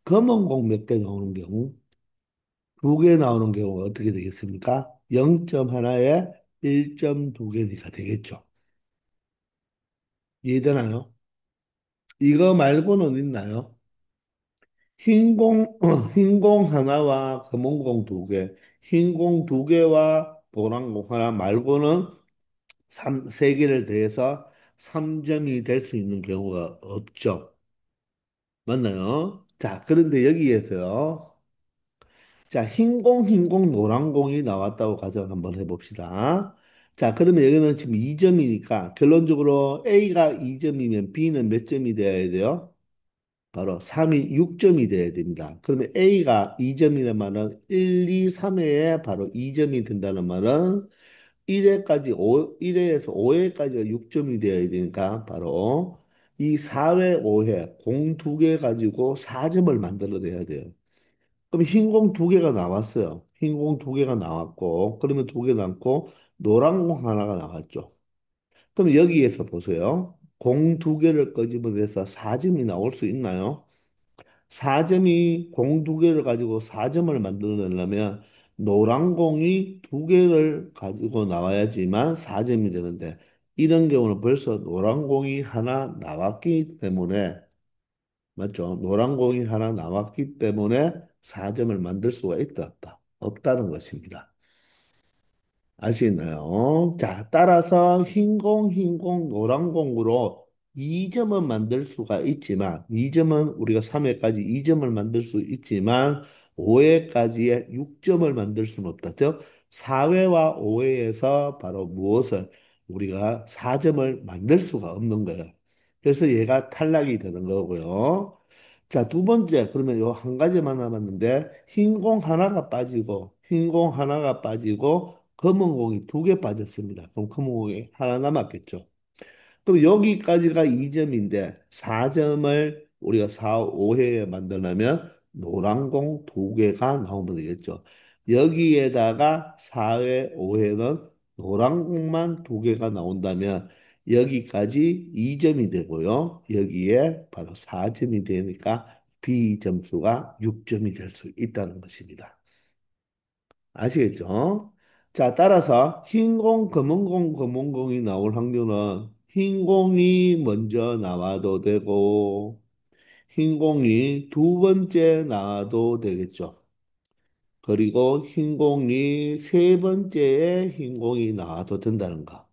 검은 공 몇 개 나오는 경우? 2개 나오는 경우가 어떻게 되겠습니까? 0점 하나에 1점 2개니까 되겠죠. 이해되나요? 이거 말고는 있나요? 흰공 하나와 검은공 2개, 흰공 2개와 노란공 하나 말고는 3개를 더해서 3점이 될 수 있는 경우가 없죠. 맞나요? 자, 그런데 여기에서요. 자, 흰공, 노란공이 나왔다고 가정 한번 해봅시다. 자, 그러면 여기는 지금 2점이니까 결론적으로 A가 2점이면 B는 몇 점이 돼야 돼요? 바로 3이 6점이 돼야 됩니다. 그러면 A가 2점이란 말은 1, 2, 3회에 바로 2점이 된다는 말은 1회까지 1회에서 5회까지가 6점이 되어야 되니까 바로 이 4회, 5회 공 2개 가지고 4점을 만들어내야 돼요. 그럼 흰 공 2개가 나왔어요. 흰 공 2개가 나왔고 그러면 2개 남고 노란 공 하나가 나왔죠. 그럼 여기에서 보세요. 공 2개를 끄집어내서 4점이 나올 수 있나요? 4점이 공 2개를 가지고 4점을 만들어내려면 노란 공이 2개를 가지고 나와야지만 4점이 되는데 이런 경우는 벌써 노란 공이 하나 나왔기 때문에 맞죠? 노란 공이 하나 나왔기 때문에 4점을 만들 수가 있다 없다? 없다는 것입니다. 아시나요? 자, 따라서 흰 공, 노란 공으로 2점은 만들 수가 있지만, 2점은 우리가 3회까지 2점을 만들 수 있지만, 5회까지의 6점을 만들 수는 없다. 즉, 4회와 5회에서 바로 무엇을 우리가 4점을 만들 수가 없는 거예요. 그래서 얘가 탈락이 되는 거고요. 자, 두 번째, 그러면 요 한 가지만 남았는데, 흰 공 하나가 빠지고, 흰 공 하나가 빠지고, 검은 공이 두 개 빠졌습니다. 그럼 검은 공이 하나 남았겠죠. 그럼 여기까지가 2점인데 4점을 우리가 4, 5회에 만들려면 노란 공 두 개가 나오면 되겠죠. 여기에다가 4회, 5회는 노란 공만 두 개가 나온다면 여기까지 2점이 되고요. 여기에 바로 4점이 되니까 B 점수가 6점이 될 수 있다는 것입니다. 아시겠죠? 자, 따라서 흰 공, 검은 공, 검은 공이 나올 확률은 흰 공이 먼저 나와도 되고, 흰 공이 두 번째 나와도 되겠죠. 그리고 흰 공이 세 번째에 흰 공이 나와도 된다는 거.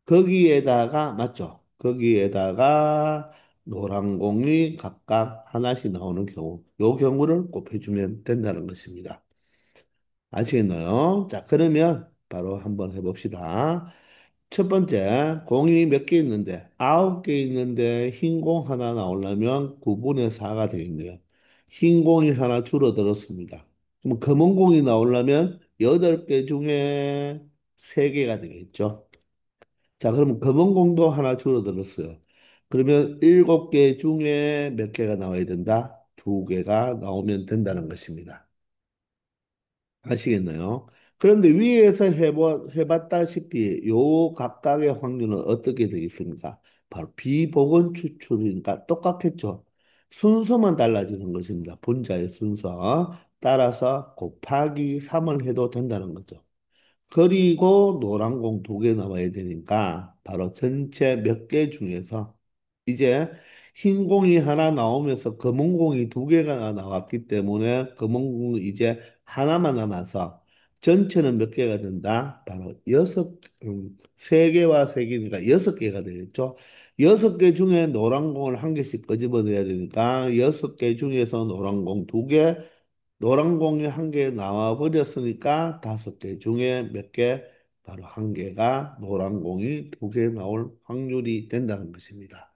거기에다가, 맞죠? 거기에다가 노란 공이 각각 하나씩 나오는 경우, 요 경우를 곱해주면 된다는 것입니다. 아시겠나요? 자, 그러면 바로 한번 해봅시다. 첫 번째, 공이 몇 개 있는데, 9개 있는데, 흰 공 하나 나오려면 9분의 4가 되겠네요. 흰 공이 하나 줄어들었습니다. 그럼 검은 공이 나오려면 8개 중에 3개가 되겠죠. 자, 그러면 검은 공도 하나 줄어들었어요. 그러면 7개 중에 몇 개가 나와야 된다? 2개가 나오면 된다는 것입니다. 아시겠나요? 그런데 위에서 해봤다시피 요 각각의 확률은 어떻게 되겠습니까? 바로 비보건 추출이니까 똑같겠죠. 순서만 달라지는 것입니다. 분자의 순서. 따라서 곱하기 3을 해도 된다는 거죠. 그리고 노란 공 두 개 나와야 되니까 바로 전체 몇 개 중에서 이제 흰 공이 하나 나오면서 검은 공이 두 개가 나왔기 때문에 검은 공은 이제 하나만 남아서 전체는 몇 개가 된다? 바로 세 개와 세 개니까 6개가 되겠죠. 6개 중에 노란 공을 한 개씩 끄집어내야 되니까 6개 중에서 노란 공 두 개, 노란 공이 한 개 나와 버렸으니까 5개 중에 몇 개? 바로 한 개가 노란 공이 두 개 나올 확률이 된다는 것입니다.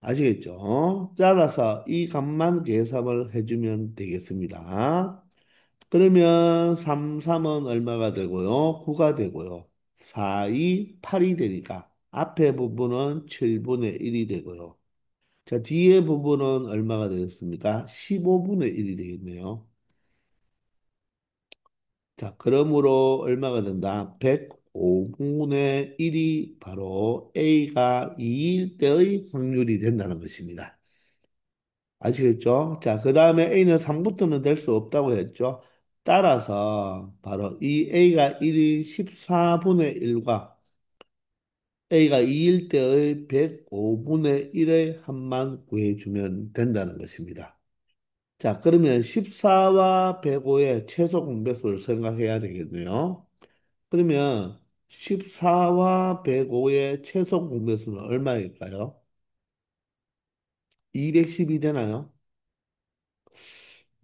아시겠죠? 따라서 이 값만 계산을 해주면 되겠습니다. 그러면 3, 3은 얼마가 되고요? 9가 되고요. 4, 2, 8이 되니까 앞에 부분은 7분의 1이 되고요. 자, 뒤에 부분은 얼마가 되겠습니까? 15분의 1이 되겠네요. 자, 그러므로 얼마가 된다? 105분의 1이 바로 A가 2일 때의 확률이 된다는 것입니다. 아시겠죠? 자, 그 다음에 A는 3부터는 될 수 없다고 했죠? 따라서 바로 이 A가 1인 14분의 1과 A가 2일 때의 105분의 1의 합만 구해주면 된다는 것입니다. 자, 그러면 14와 105의 최소 공배수를 생각해야 되겠네요. 그러면 14와 105의 최소 공배수는 얼마일까요? 210이 되나요?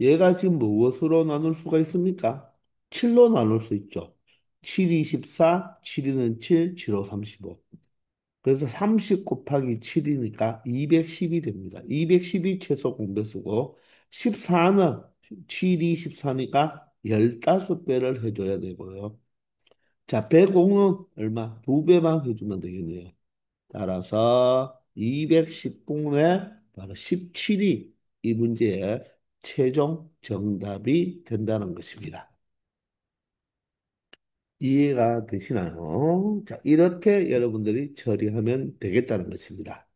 얘가 지금 무엇으로 나눌 수가 있습니까? 7로 나눌 수 있죠. 7이 14, 7이는 7, 7호 35. 그래서 30 곱하기 7이니까 210이 됩니다. 210이 최소 공배수고 14는 7이 14니까 15배를 해줘야 되고요. 자, 105는 얼마? 2배만 해주면 되겠네요. 따라서 210분의 바로 17이 이 문제의 최종 정답이 된다는 것입니다. 이해가 되시나요? 자, 이렇게 여러분들이 처리하면 되겠다는 것입니다.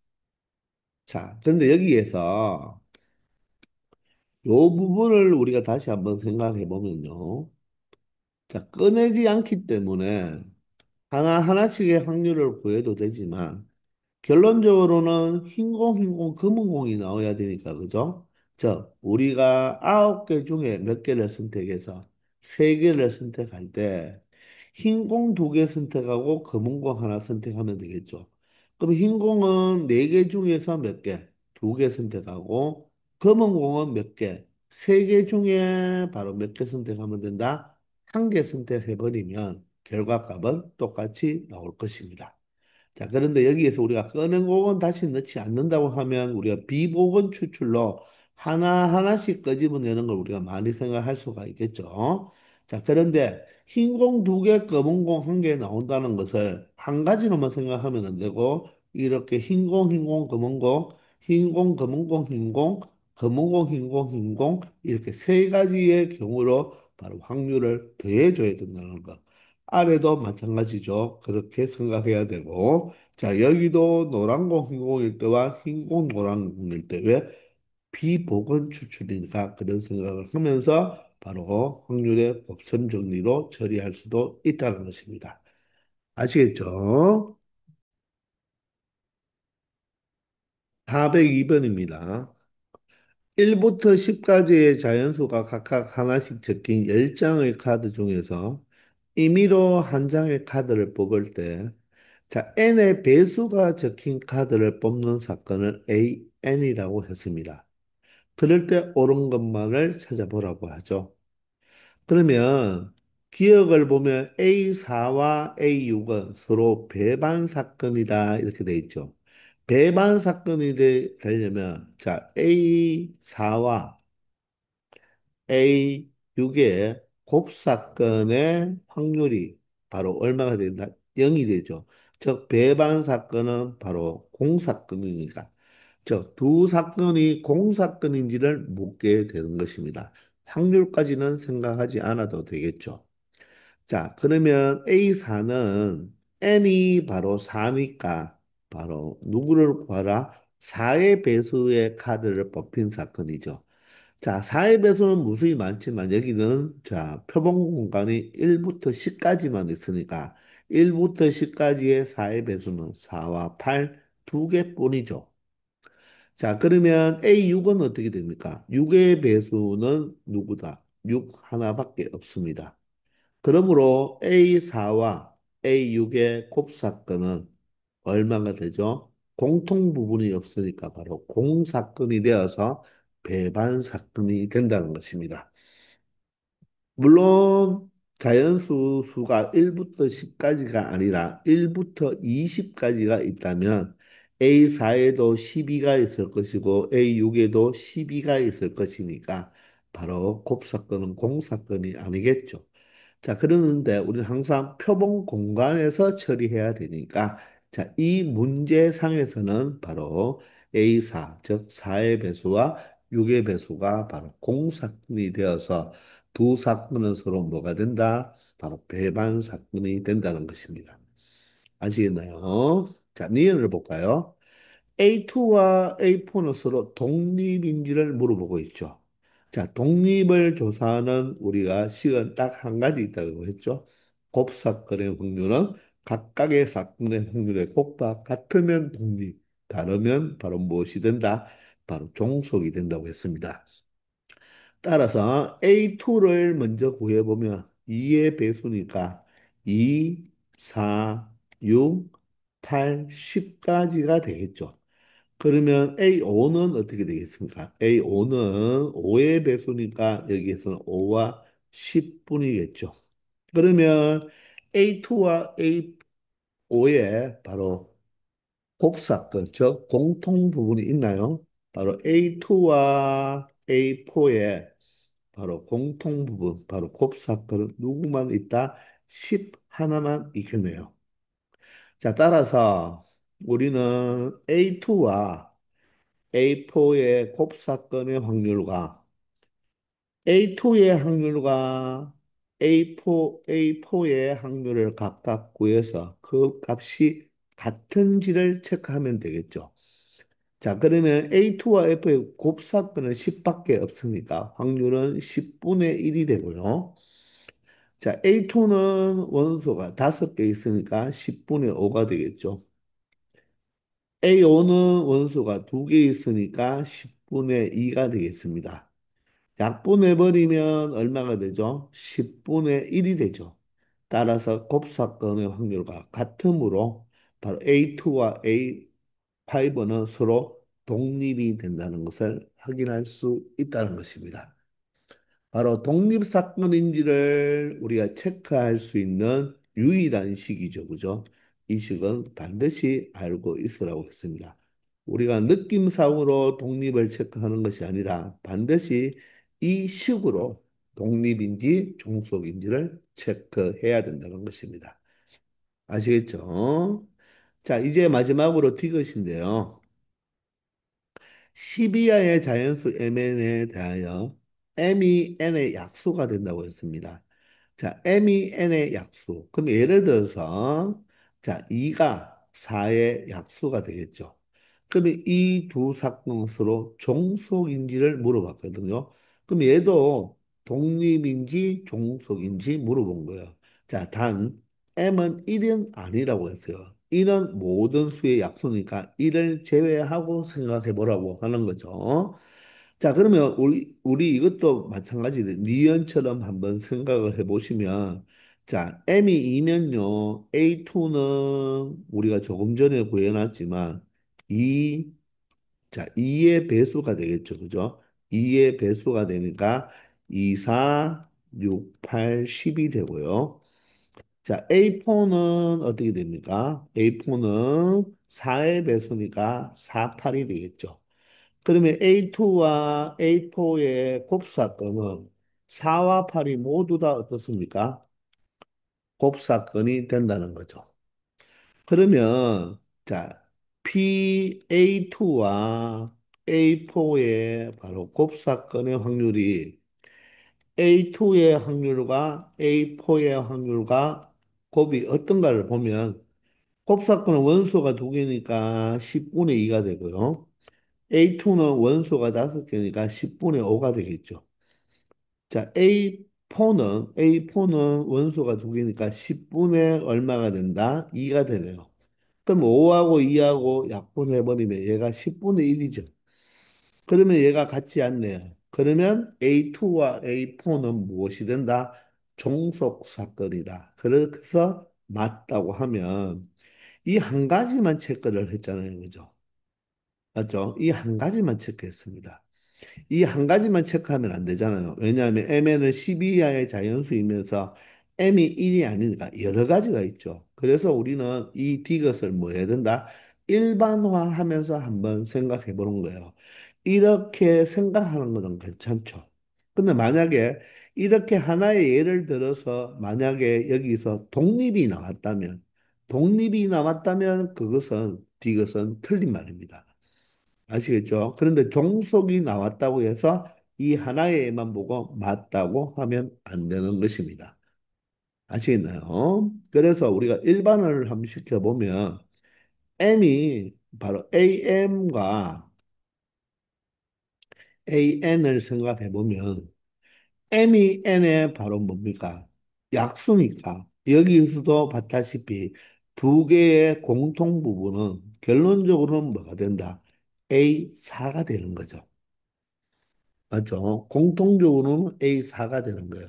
자, 그런데 여기에서 이 부분을 우리가 다시 한번 생각해 보면요. 자, 꺼내지 않기 때문에 하나하나씩의 확률을 구해도 되지만 결론적으로는 흰공, 검은공이 나와야 되니까, 그죠? 자, 우리가 9개 중에 몇 개를 선택해서 3개를 선택할 때, 흰공 2개 선택하고 검은공 하나 선택하면 되겠죠. 그럼 흰공은 4개 중에서 몇 개? 2개 선택하고, 검은공은 몇 개? 세 개 중에 바로 몇 개 선택하면 된다? 한 개 선택해버리면 결과값은 똑같이 나올 것입니다. 자, 그런데 여기에서 우리가 꺼낸 곡은 다시 넣지 않는다고 하면 우리가 비복원 추출로 하나하나씩 끄집어내는 걸 우리가 많이 생각할 수가 있겠죠. 자, 그런데 흰 공 두 개, 검은 공 한 개 나온다는 것을 한 가지로만 생각하면 안 되고 이렇게 흰 공, 흰 공, 검은 공, 흰 공, 검은 공, 흰 공, 검은 공, 흰 공, 흰 공 이렇게 세 가지의 경우로 바로 확률을 더해줘야 된다는 것. 아래도 마찬가지죠. 그렇게 생각해야 되고, 자, 여기도 노란 공 흰공일 때와 흰 공 노란 공일 때 왜 비보건 추출이니까 그런 생각을 하면서 바로 확률의 곱선 정리로 처리할 수도 있다는 것입니다. 아시겠죠? 402번입니다. 1부터 10까지의 자연수가 각각 하나씩 적힌 10장의 카드 중에서 임의로 한 장의 카드를 뽑을 때, 자, n의 배수가 적힌 카드를 뽑는 사건을 AN이라고 했습니다. 그럴 때 옳은 것만을 찾아보라고 하죠. 그러면 기억을 보면 A4와 A6은 서로 배반 사건이다 이렇게 돼 있죠. 배반 사건이 되려면 자 A4와 A6의 곱사건의 확률이 바로 얼마가 된다? 0이 되죠. 즉 배반 사건은 바로 공사건이니까 즉 두 사건이 공사건인지를 묻게 되는 것입니다. 확률까지는 생각하지 않아도 되겠죠. 자, 그러면 A4는 n이 바로 4니까 바로 누구를 구하라? 4의 배수의 카드를 뽑힌 사건이죠. 자, 4의 배수는 무수히 많지만 여기는 자, 표본 공간이 1부터 10까지만 있으니까 1부터 10까지의 4의 배수는 4와 8 두 개뿐이죠. 자, 그러면 A6은 어떻게 됩니까? 6의 배수는 누구다? 6 하나밖에 없습니다. 그러므로 A4와 A6의 곱사건은 얼마가 되죠? 공통 부분이 없으니까 바로 공사건이 되어서 배반 사건이 된다는 것입니다. 물론 자연수 수가 1부터 10까지가 아니라 1부터 20까지가 있다면 A4에도 12가 있을 것이고 A6에도 12가 있을 것이니까 바로 곱사건은 공사건이 아니겠죠. 자, 그러는데 우리는 항상 표본 공간에서 처리해야 되니까 자, 이 문제상에서는 바로 A4, 즉 4의 배수와 6의 배수가 바로 공사건이 되어서 두 사건은 서로 뭐가 된다? 바로 배반 사건이 된다는 것입니다. 아시겠나요? 자, 니은을 볼까요? A2와 A4는 서로 독립인지를 물어보고 있죠. 자, 독립을 조사하는 우리가 시간 딱 한 가지 있다고 했죠. 곱사건의 확률은 각각의 사건의 확률의 곱과 같으면 독립, 다르면 바로 무엇이 된다? 바로 종속이 된다고 했습니다. 따라서 A2를 먼저 구해보면 2의 배수니까 2, 4, 6, 8, 10까지가 되겠죠. 그러면 A5는 어떻게 되겠습니까? A5는 5의 배수니까 여기에서는 5와 10분이겠죠. 그러면 A2와 A5에 바로 곱사건, 즉 공통 부분이 있나요? 바로 A2와 A4에 바로 공통 부분, 바로 곱사건은 누구만 있다? 10 하나만 있겠네요. 자, 따라서 우리는 A2와 A4의 곱사건의 확률과 A2의 확률과 A4의 확률을 각각 구해서 그 값이 같은지를 체크하면 되겠죠. 자, 그러면 A2와 F의 곱사건은 10밖에 없으니까 확률은 10분의 1이 되고요. 자, A2는 원소가 5개 있으니까 10분의 5가 되겠죠. A5는 원소가 2개 있으니까 10분의 2가 되겠습니다. 약분해버리면 얼마가 되죠? 10분의 1이 되죠. 따라서 곱사건의 확률과 같으므로 바로 A2와 A5는 서로 독립이 된다는 것을 확인할 수 있다는 것입니다. 바로 독립사건인지를 우리가 체크할 수 있는 유일한 식이죠. 그죠? 이 식은 반드시 알고 있으라고 했습니다. 우리가 느낌상으로 독립을 체크하는 것이 아니라 반드시 이 식으로 독립인지 종속인지를 체크해야 된다는 것입니다. 아시겠죠? 자, 이제 마지막으로 디귿인데요. 12하의 자연수 mn에 대하여 m이 n의 약수가 된다고 했습니다. 자, m이 n의 약수. 그럼 예를 들어서 자, 2가 4의 약수가 되겠죠. 그러면 이 두 사건 서로 종속인지를 물어봤거든요. 그럼 얘도 독립인지 종속인지 물어본 거예요. 자, 단 m은 1은 아니라고 했어요. 1은 모든 수의 약수니까 1을 제외하고 생각해 보라고 하는 거죠. 자, 그러면 우리 이것도 마찬가지로 니은처럼 한번 생각을 해보시면, 자, m이 2면요, A2는 우리가 조금 전에 구해놨지만, 2, 자, 2의 배수가 되겠죠. 그죠? 2의 배수가 되니까 2, 4, 6, 8, 10이 되고요. 자, A4는 어떻게 됩니까? A4는 4의 배수니까 4, 8이 되겠죠. 그러면 A2와 A4의 곱사건은 4와 8이 모두 다 어떻습니까? 곱사건이 된다는 거죠. 그러면 자, PA2와 A4의 바로 곱사건의 확률이 A2의 확률과 A4의 확률과 곱이 어떤가를 보면 곱사건은 원소가 두 개니까 10분의 2가 되고요. A2는 원소가 다섯 개니까 10분의 5가 되겠죠. 자, A4는 원소가 두 개니까 10분의 얼마가 된다? 2가 되네요. 그럼 5하고 2하고 약분해버리면 얘가 10분의 1이죠. 그러면 얘가 같지 않네요. 그러면 A2와 A4는 무엇이 된다? 종속 사건이다. 그래서 맞다고 하면 이 한 가지만 체크를 했잖아요. 그죠? 맞죠? 이 한 가지만 체크했습니다. 이 한 가지만 체크하면 안 되잖아요. 왜냐하면 mn은 12 이하의 자연수이면서 m이 1이 아니니까 여러 가지가 있죠. 그래서 우리는 이 디귿을 뭐 해야 된다? 일반화하면서 한번 생각해 보는 거예요. 이렇게 생각하는 거는 괜찮죠. 근데 만약에 이렇게 하나의 예를 들어서 만약에 여기서 독립이 나왔다면 그것은 디귿은 틀린 말입니다. 아시겠죠? 그런데 종속이 나왔다고 해서 이 하나의 애만 보고 맞다고 하면 안 되는 것입니다. 아시겠나요? 그래서 우리가 일반어를 한번 시켜보면 M이 바로 AM과 AN을 생각해 보면 M이 N의 바로 뭡니까? 약수니까 여기서도 봤다시피 두 개의 공통 부분은 결론적으로는 뭐가 된다? A4가 되는 거죠. 맞죠? 공통적으로는 A4가 되는 거예요.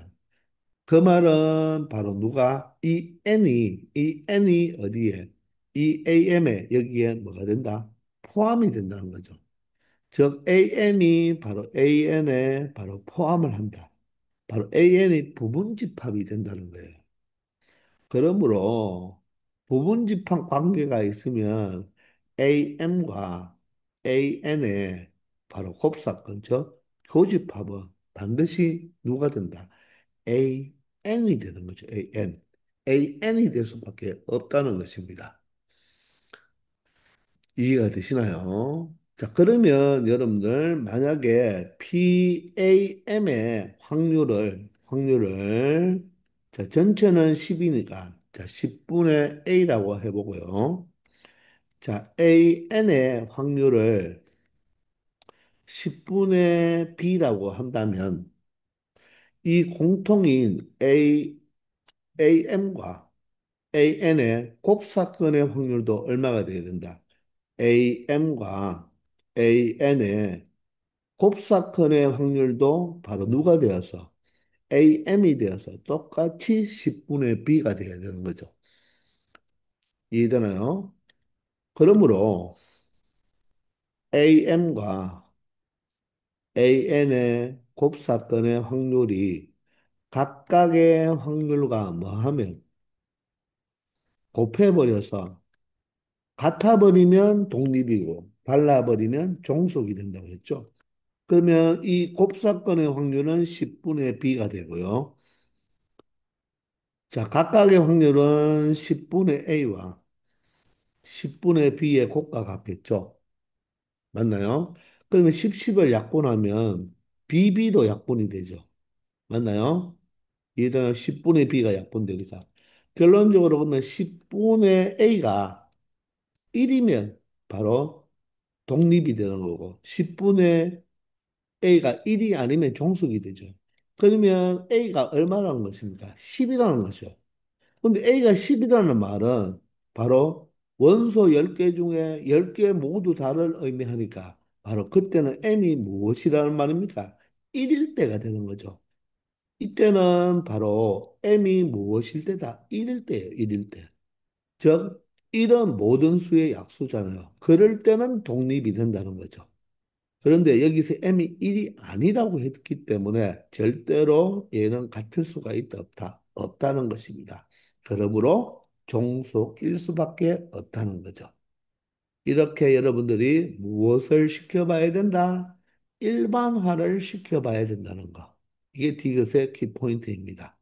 그 말은 바로 누가 이 N이 어디에 이 AM에 여기에 뭐가 된다? 포함이 된다는 거죠. 즉 AM이 바로 AN에 바로 포함을 한다. 바로 AN이 부분집합이 된다는 거예요. 그러므로 부분집합 관계가 있으면 AM과 AN의 바로 곱사건, 즉 교집합은 반드시 누가 된다? AN이 되는 거죠. AN. AN이 될 수밖에 없다는 것입니다. 이해가 되시나요? 자, 그러면 여러분들 만약에 PAM의 확률을 자, 전체는 10이니까 자, 10분의 A라고 해보고요. 자, AN의 확률을 10분의 B라고 한다면 이 공통인 AM과 AN의 곱사건의 확률도 얼마가 돼야 된다? AM과 AN의 곱사건의 확률도 바로 누가 되어서 AM이 되어서 똑같이 10분의 B가 되어야 되는 거죠. 이해되나요? 그러므로 AM과 AN의 곱사건의 확률이 각각의 확률과 뭐 하면 곱해버려서 같아버리면 독립이고 달라버리면 종속이 된다고 했죠. 그러면 이 곱사건의 확률은 10분의 b가 되고요. 자, 각각의 확률은 10분의 a와 10분의 b의 곱과 같겠죠. 맞나요? 그러면 10, 10을 약분하면 BB도 약분이 되죠. 맞나요? 이해되나요? 10분의 B가 약분되니까. 결론적으로 보면 10분의 A가 1이면 바로 독립이 되는 거고, 10분의 A가 1이 아니면 종속이 되죠. 그러면 A가 얼마라는 것입니까? 10이라는 거죠. 근데 A가 10이라는 말은 바로 원소 10개 중에 10개 모두 다를 의미하니까 바로 그때는 M이 무엇이라는 말입니까? 1일 때가 되는 거죠. 이때는 바로 M이 무엇일 때다? 1일 때예요, 1일 때. 즉, 이런 모든 수의 약수잖아요. 그럴 때는 독립이 된다는 거죠. 그런데 여기서 M이 1이 아니라고 했기 때문에 절대로 얘는 같을 수가 있다, 없다, 없다는 것입니다. 그러므로 종속일 수밖에 없다는 거죠. 이렇게 여러분들이 무엇을 시켜봐야 된다? 일반화를 시켜봐야 된다는 거. 이게 디귿의 키포인트입니다.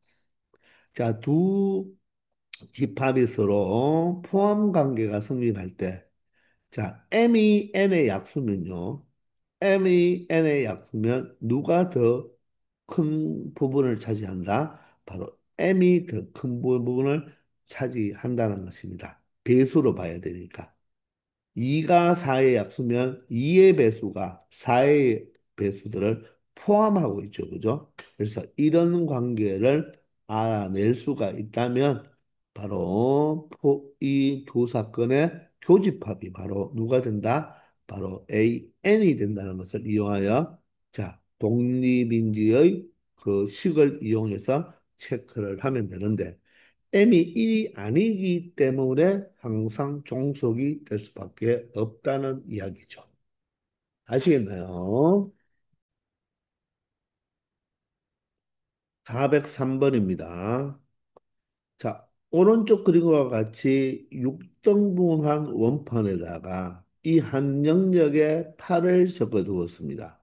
자, 두 집합이 서로 포함 관계가 성립할 때, 자, M이 N의 약수면요. M이 N의 약수면 누가 더 큰 부분을 차지한다? 바로 M이 더 큰 부분을 차지한다는 것입니다. 배수로 봐야 되니까. 2가 4의 약수면 2의 배수가 4의 배수들을 포함하고 있죠. 그죠? 그래서 이런 관계를 알아낼 수가 있다면 바로 이 두 사건의 교집합이 바로 누가 된다? 바로 AN이 된다는 것을 이용하여 자, 독립인지의 그 식을 이용해서 체크를 하면 되는데 M이 1이 아니기 때문에 항상 종속이 될 수밖에 없다는 이야기죠. 아시겠나요? 403번입니다. 자, 오른쪽 그림과 같이 6등분한 원판에다가 이 한 영역에 8을 적어 두었습니다.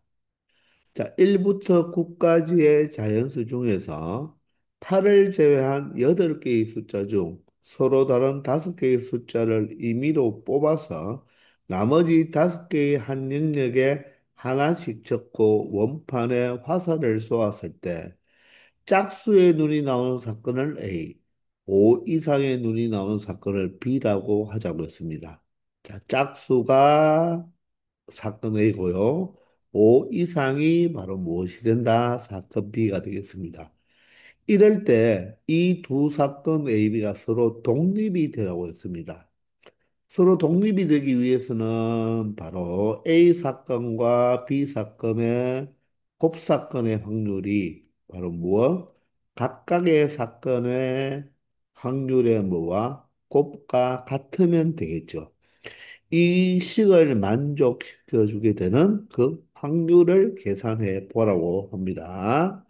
자, 1부터 9까지의 자연수 중에서 8을 제외한 8개의 숫자 중 서로 다른 5개의 숫자를 임의로 뽑아서 나머지 5개의 한 영역에 하나씩 적고 원판에 화살을 쏘았을 때 짝수의 눈이 나오는 사건을 A, 5 이상의 눈이 나오는 사건을 B라고 하자고 했습니다. 자, 짝수가 사건 A고요. 5 이상이 바로 무엇이 된다? 사건 B가 되겠습니다. 이럴 때 이 두 사건 A, B가 서로 독립이 되라고 했습니다. 서로 독립이 되기 위해서는 바로 A 사건과 B 사건의 곱사건의 확률이 바로 무엇? 각각의 사건의 확률의 뭐와 곱과 같으면 되겠죠. 이 식을 만족시켜 주게 되는 그 확률을 계산해 보라고 합니다.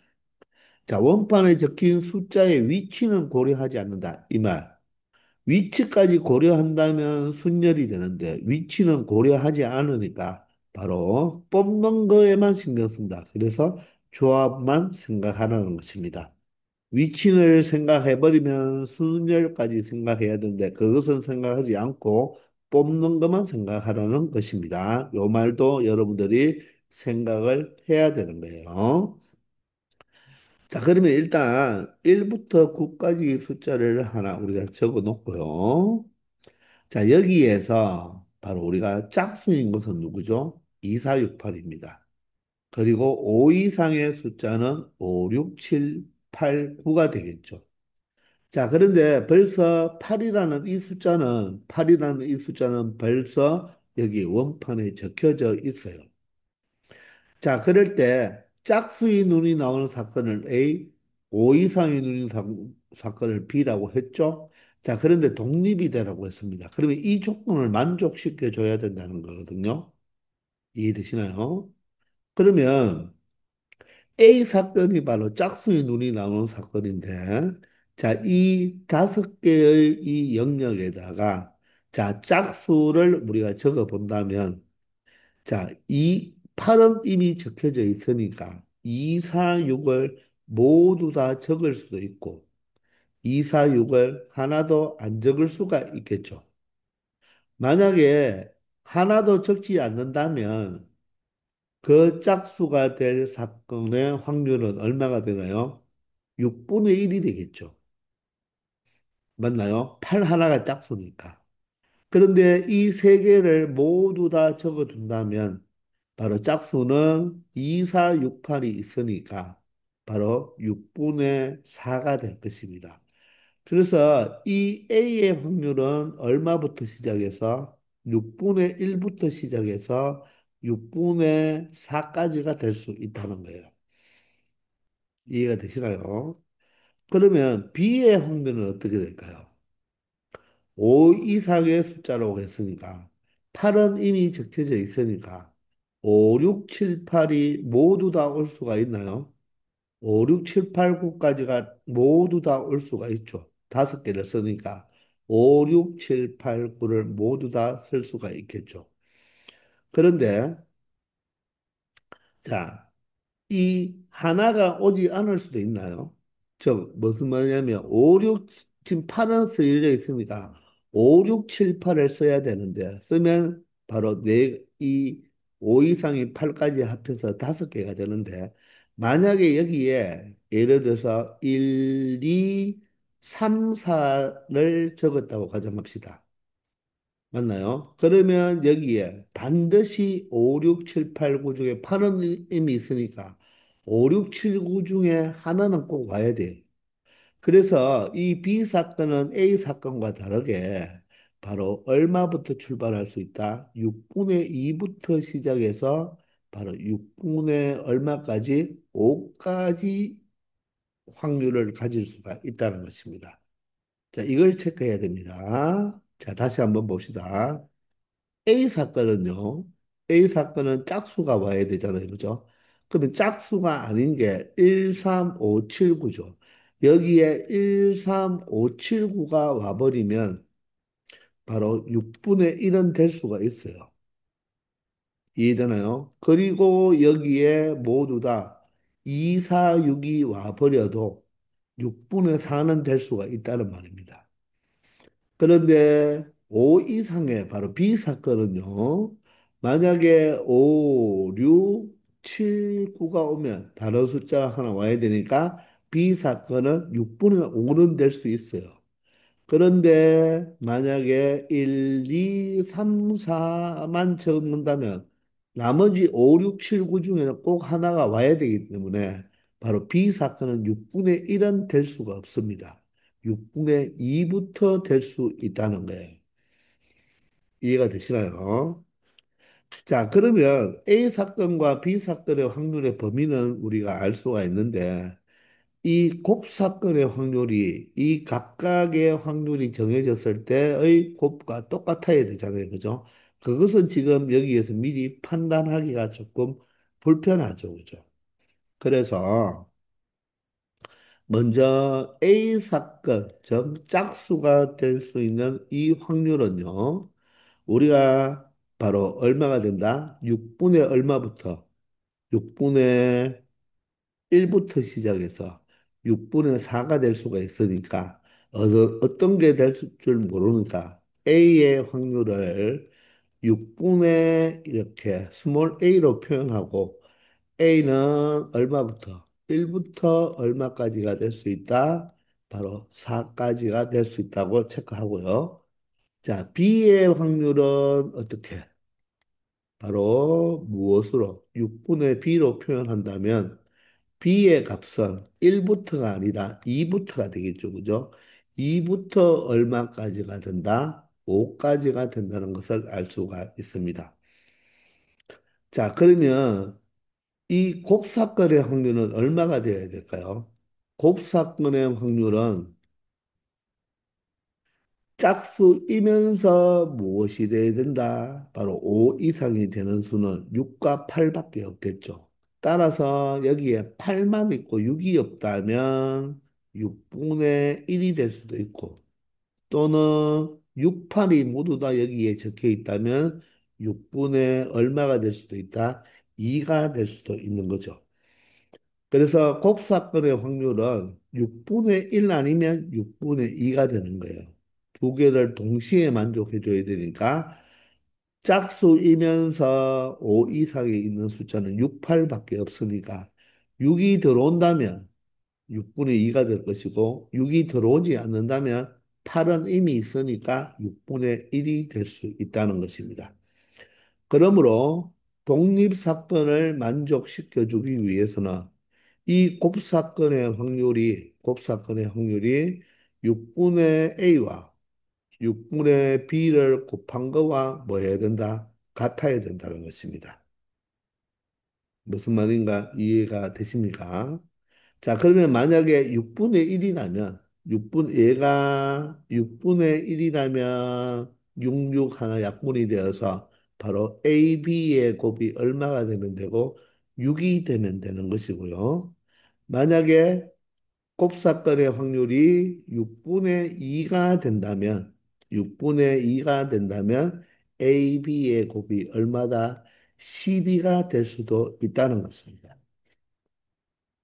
자, 원판에 적힌 숫자의 위치는 고려하지 않는다. 이 말. 위치까지 고려한다면 순열이 되는데 위치는 고려하지 않으니까 바로 뽑는 거에만 신경 쓴다. 그래서 조합만 생각하라는 것입니다. 위치를 생각해버리면 순열까지 생각해야 되는데 그것은 생각하지 않고 뽑는 것만 생각하라는 것입니다. 요 말도 여러분들이 생각을 해야 되는 거예요. 자, 그러면 일단 1부터 9까지 숫자를 하나 우리가 적어 놓고요. 자, 여기에서 바로 우리가 짝수인 것은 누구죠? 2468입니다. 그리고 5 이상의 숫자는 5, 6, 7, 8, 9가 되겠죠. 자, 그런데 벌써 8이라는 이 숫자는 벌써 여기 원판에 적혀져 있어요. 자, 그럴 때 짝수의 눈이 나오는 사건을 A, 5 이상의 눈이 사건을 B라고 했죠. 자, 그런데 독립이 되라고 했습니다. 그러면 이 조건을 만족시켜 줘야 된다는 거거든요. 이해되시나요? 그러면 A 사건이 바로 짝수의 눈이 나오는 사건인데, 자, 이 다섯 개의 이 영역에다가, 자, 짝수를 우리가 적어 본다면, 자, 이 8은 이미 적혀져 있으니까, 2, 4, 6을 모두 다 적을 수도 있고, 2, 4, 6을 하나도 안 적을 수가 있겠죠. 만약에 하나도 적지 않는다면, 그 짝수가 될 사건의 확률은 얼마가 되나요? 6분의 1이 되겠죠. 맞나요? 8 하나가 짝수니까. 그런데 이 세 개를 모두 다 적어둔다면 바로 짝수는 2, 4, 6, 8이 있으니까 바로 6분의 4가 될 것입니다. 그래서 이 A의 확률은 얼마부터 시작해서 6분의 1부터 시작해서 6분의 4까지가 될 수 있다는 거예요. 이해가 되시나요? 그러면 B의 확률은 어떻게 될까요? 5 이상의 숫자라고 했으니까 8은 이미 적혀져 있으니까 5, 6, 7, 8이 모두 다 올 수가 있나요? 5, 6, 7, 8, 9까지가 모두 다 올 수가 있죠. 다섯 개를 쓰니까 5, 6, 7, 8, 9를 모두 다 쓸 수가 있겠죠. 그런데 자, 이 하나가 오지 않을 수도 있나요? 저 무슨 말이냐면 5, 6, 지금 8은 쓰여져 있으니까 5, 6, 7, 8을 써야 되는데 쓰면 바로 이 5 이상이 8까지 합해서 다섯 개가 되는데 만약에 여기에 예를 들어서 1, 2, 3, 4를 적었다고 가정합시다. 맞나요? 그러면 여기에 반드시 5, 6, 7, 8, 9 중에 8은 이미 있으니까 5, 6, 7, 9 중에 하나는 꼭 와야 돼요. 그래서 이 B 사건은 A 사건과 다르게 바로 얼마부터 출발할 수 있다? 6분의 2부터 시작해서 바로 6분의 얼마까지? 5까지 확률을 가질 수가 있다는 것입니다. 자, 이걸 체크해야 됩니다. 자, 다시 한번 봅시다. A 사건은요. A 사건은 짝수가 와야 되잖아요. 그죠? 그러면 짝수가 아닌 게 1, 3, 5, 7, 9죠. 여기에 1, 3, 5, 7, 9가 와버리면 바로 6분의 1은 될 수가 있어요. 이해되나요? 그리고 여기에 모두 다 2, 4, 6이 와버려도 6분의 4는 될 수가 있다는 말입니다. 그런데 5 이상의 바로 B 사건은요. 만약에 5, 6, 7, 9가 오면 다른 숫자 하나 와야 되니까 B 사건은 6분의 5는 될 수 있어요. 그런데 만약에 1, 2, 3, 4만 적는다면 나머지 5, 6, 7, 9 중에는 꼭 하나가 와야 되기 때문에 바로 B 사건은 6분의 1은 될 수가 없습니다. 6분의 2부터 될 수 있다는 거예요. 이해가 되시나요? 자, 그러면 A 사건과 B 사건의 확률의 범위는 우리가 알 수가 있는데 이 곱사건의 확률이 이 각각의 확률이 정해졌을 때의 곱과 똑같아야 되잖아요. 그죠? 그것은 지금 여기에서 미리 판단하기가 조금 불편하죠. 그죠? 그래서 먼저 A 사건, 즉 짝수가 될 수 있는 이 확률은요. 우리가 바로 얼마가 된다? 6분의 얼마부터? 6분의 1부터 시작해서 6분의 4가 될 수가 있으니까 어떤 게 될 줄 모르니까 A의 확률을 6분의 이렇게 스몰 a로 표현하고 A는 얼마부터? 1부터 얼마까지가 될 수 있다? 바로 4까지가 될 수 있다고 체크하고요. 자, B의 확률은 어떻게? 바로 무엇으로? 6분의 B로 표현한다면 B의 값은 1부터가 아니라 2부터가 되겠죠. 그죠? 2부터 얼마까지가 된다? 5까지가 된다는 것을 알 수가 있습니다. 자, 그러면 이 곱사건의 확률은 얼마가 되어야 될까요? 곱사건의 확률은 짝수이면서 무엇이 돼야 된다? 바로 5 이상이 되는 수는 6과 8밖에 없겠죠. 따라서 여기에 8만 있고 6이 없다면 6분의 1이 될 수도 있고 또는 6, 8이 모두 다 여기에 적혀 있다면 6분의 얼마가 될 수도 있다. 2가 될 수도 있는 거죠. 그래서 곱사건의 확률은 6분의 1 아니면 6분의 2가 되는 거예요. 두 개를 동시에 만족해 줘야 되니까 짝수이면서 5 이상에 있는 숫자는 6, 8밖에 없으니까 6이 들어온다면 6분의 2가 될 것이고 6이 들어오지 않는다면 8은 이미 있으니까 6분의 1이 될 수 있다는 것입니다. 그러므로 독립사건을 만족시켜 주기 위해서는 이 곱사건의 확률이 6분의 A와 6분의 B를 곱한 거와 뭐 해야 된다? 같아야 된다는 것입니다. 무슨 말인가 이해가 되십니까? 자, 그러면 만약에 6분의 1이라면, 6분의 1이라면 66 하나 약분이 되어서 바로 A, B의 곱이 얼마가 되면 되고 6이 되면 되는 것이고요. 만약에 곱사건의 확률이 6분의 2가 된다면 A, B의 곱이 얼마다? 12가 될 수도 있다는 것입니다.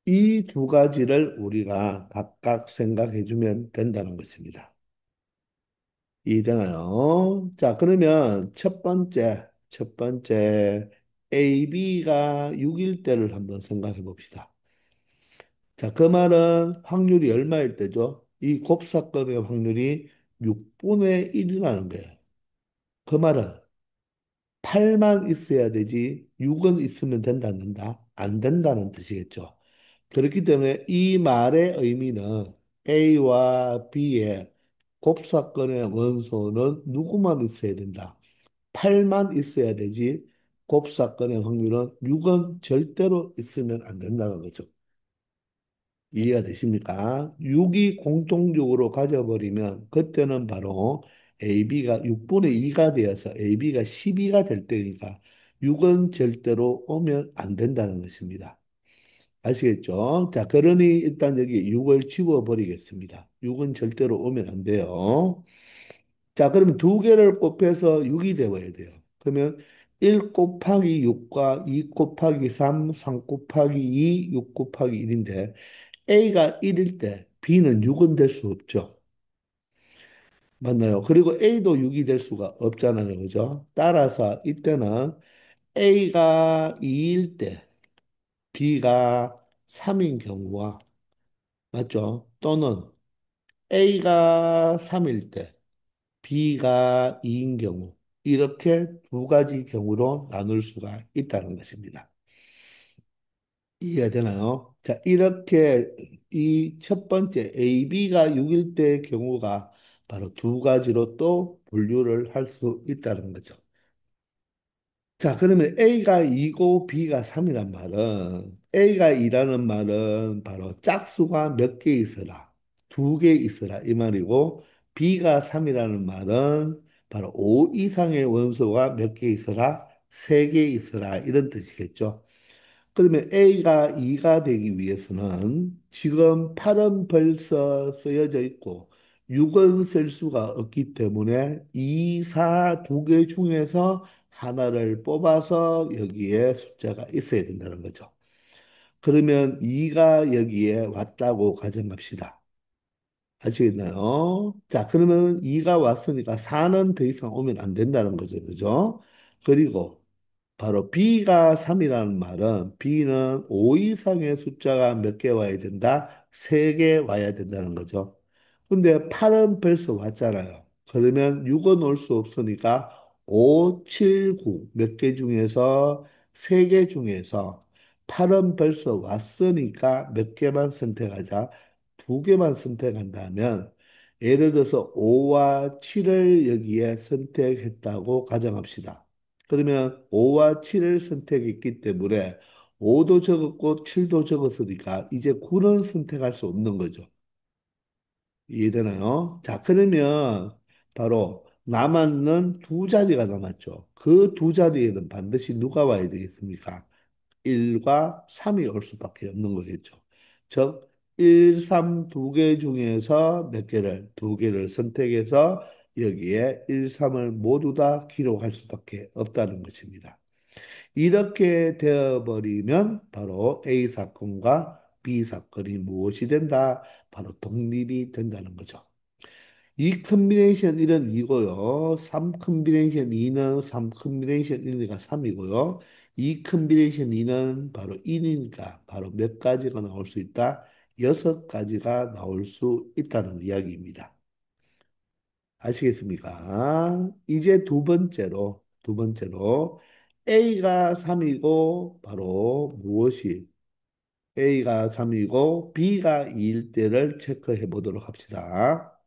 이 두 가지를 우리가 각각 생각해 주면 된다는 것입니다. 이해되나요? 자, 그러면 첫 번째 AB가 6일 때를 한번 생각해 봅시다. 자, 그 말은 확률이 얼마일 때죠? 이 곱사건의 확률이 6분의 1이라는 거예요. 그 말은 8만 있어야 되지 6은 있으면 된다, 안 된다? 안 된다는 뜻이겠죠. 그렇기 때문에 이 말의 의미는 A와 B의 곱사건의 원소는 누구만 있어야 된다. 8만 있어야 되지 곱사건의 확률은 6은 절대로 있으면 안 된다는 거죠. 이해가 되십니까? 6이 공통적으로 가져버리면 그때는 바로 AB가 6분의 2가 되어서 AB가 12가 될 때니까 6은 절대로 오면 안 된다는 것입니다. 아시겠죠? 자, 그러니 일단 여기 6을 집어버리겠습니다. 6은 절대로 오면 안 돼요. 자, 그러면 두 개를 곱해서 6이 되어야 돼요. 그러면 1 곱하기 6과 2 곱하기 3, 3 곱하기 2, 6 곱하기 1인데 A가 1일 때 B는 6은 될 수 없죠. 맞나요? 그리고 A도 6이 될 수가 없잖아요. 그죠? 따라서 이때는 A가 2일 때 B가 3인 경우와 맞죠? 또는 A가 3일 때 B가 2인 경우 이렇게 두 가지 경우로 나눌 수가 있다는 것입니다. 이해가 되나요? 자, 이렇게 이 첫 번째 A, B가 6일 때의 경우가 바로 두 가지로 또 분류를 할 수 있다는 거죠. 자, 그러면 A가 2고 B가 3이란 말은 A가 2라는 말은 바로 짝수가 몇 개 있어라. 두 개 있어라 이 말이고 B가 3이라는 말은 바로 5 이상의 원소가 몇 개 있어라. 세 개 있어라 이런 뜻이겠죠. 그러면 A가 2가 되기 위해서는 지금 8은 벌써 쓰여져 있고 6은 쓸 수가 없기 때문에 2, 4 두 개 중에서 하나를 뽑아서 여기에 숫자가 있어야 된다는 거죠. 그러면 2가 여기에 왔다고 가정합시다. 아시겠나요? 자, 그러면 2가 왔으니까 4는 더 이상 오면 안 된다는 거죠. 그죠? 그리고 바로 B가 3이라는 말은 B는 5 이상의 숫자가 몇 개 와야 된다? 3개 와야 된다는 거죠. 근데 8은 벌써 왔잖아요. 그러면 6은 올 수 없으니까 5, 7, 9 몇 개 중에서 3개 중에서 8은 벌써 왔으니까 몇 개만 선택하자. 두 개만 선택한다면 예를 들어서 5와 7을 여기에 선택했다고 가정합시다. 그러면 5와 7을 선택했기 때문에 5도 적었고 7도 적었으니까 이제 9는 선택할 수 없는 거죠. 이해되나요? 자, 그러면 바로 남았는 두 자리가 남았죠. 그 두 자리에는 반드시 누가 와야 되겠습니까? 1과 3이 올 수밖에 없는 거겠죠. 즉, 1, 3 두 개 중에서 몇 개를, 두 개를 선택해서 여기에 1, 3을 모두 다 기록할 수밖에 없다는 것입니다. 이렇게 되어버리면 바로 A 사건과 B 사건이 무엇이 된다? 바로 독립이 된다는 거죠. 이 컨비네이션 1은 2고요. 3 컨비네이션 2는 3 컨비네이션 1이니까 3이고요. 이 컨비네이션 2는 바로 1이니까 바로 몇 가지가 나올 수 있다? 6가지가 나올 수 있다는 이야기입니다. 아시겠습니까? 이제 두 번째로 A가 3이고 바로 무엇이 A가 3이고 B가 2일 때를 체크해 보도록 합시다.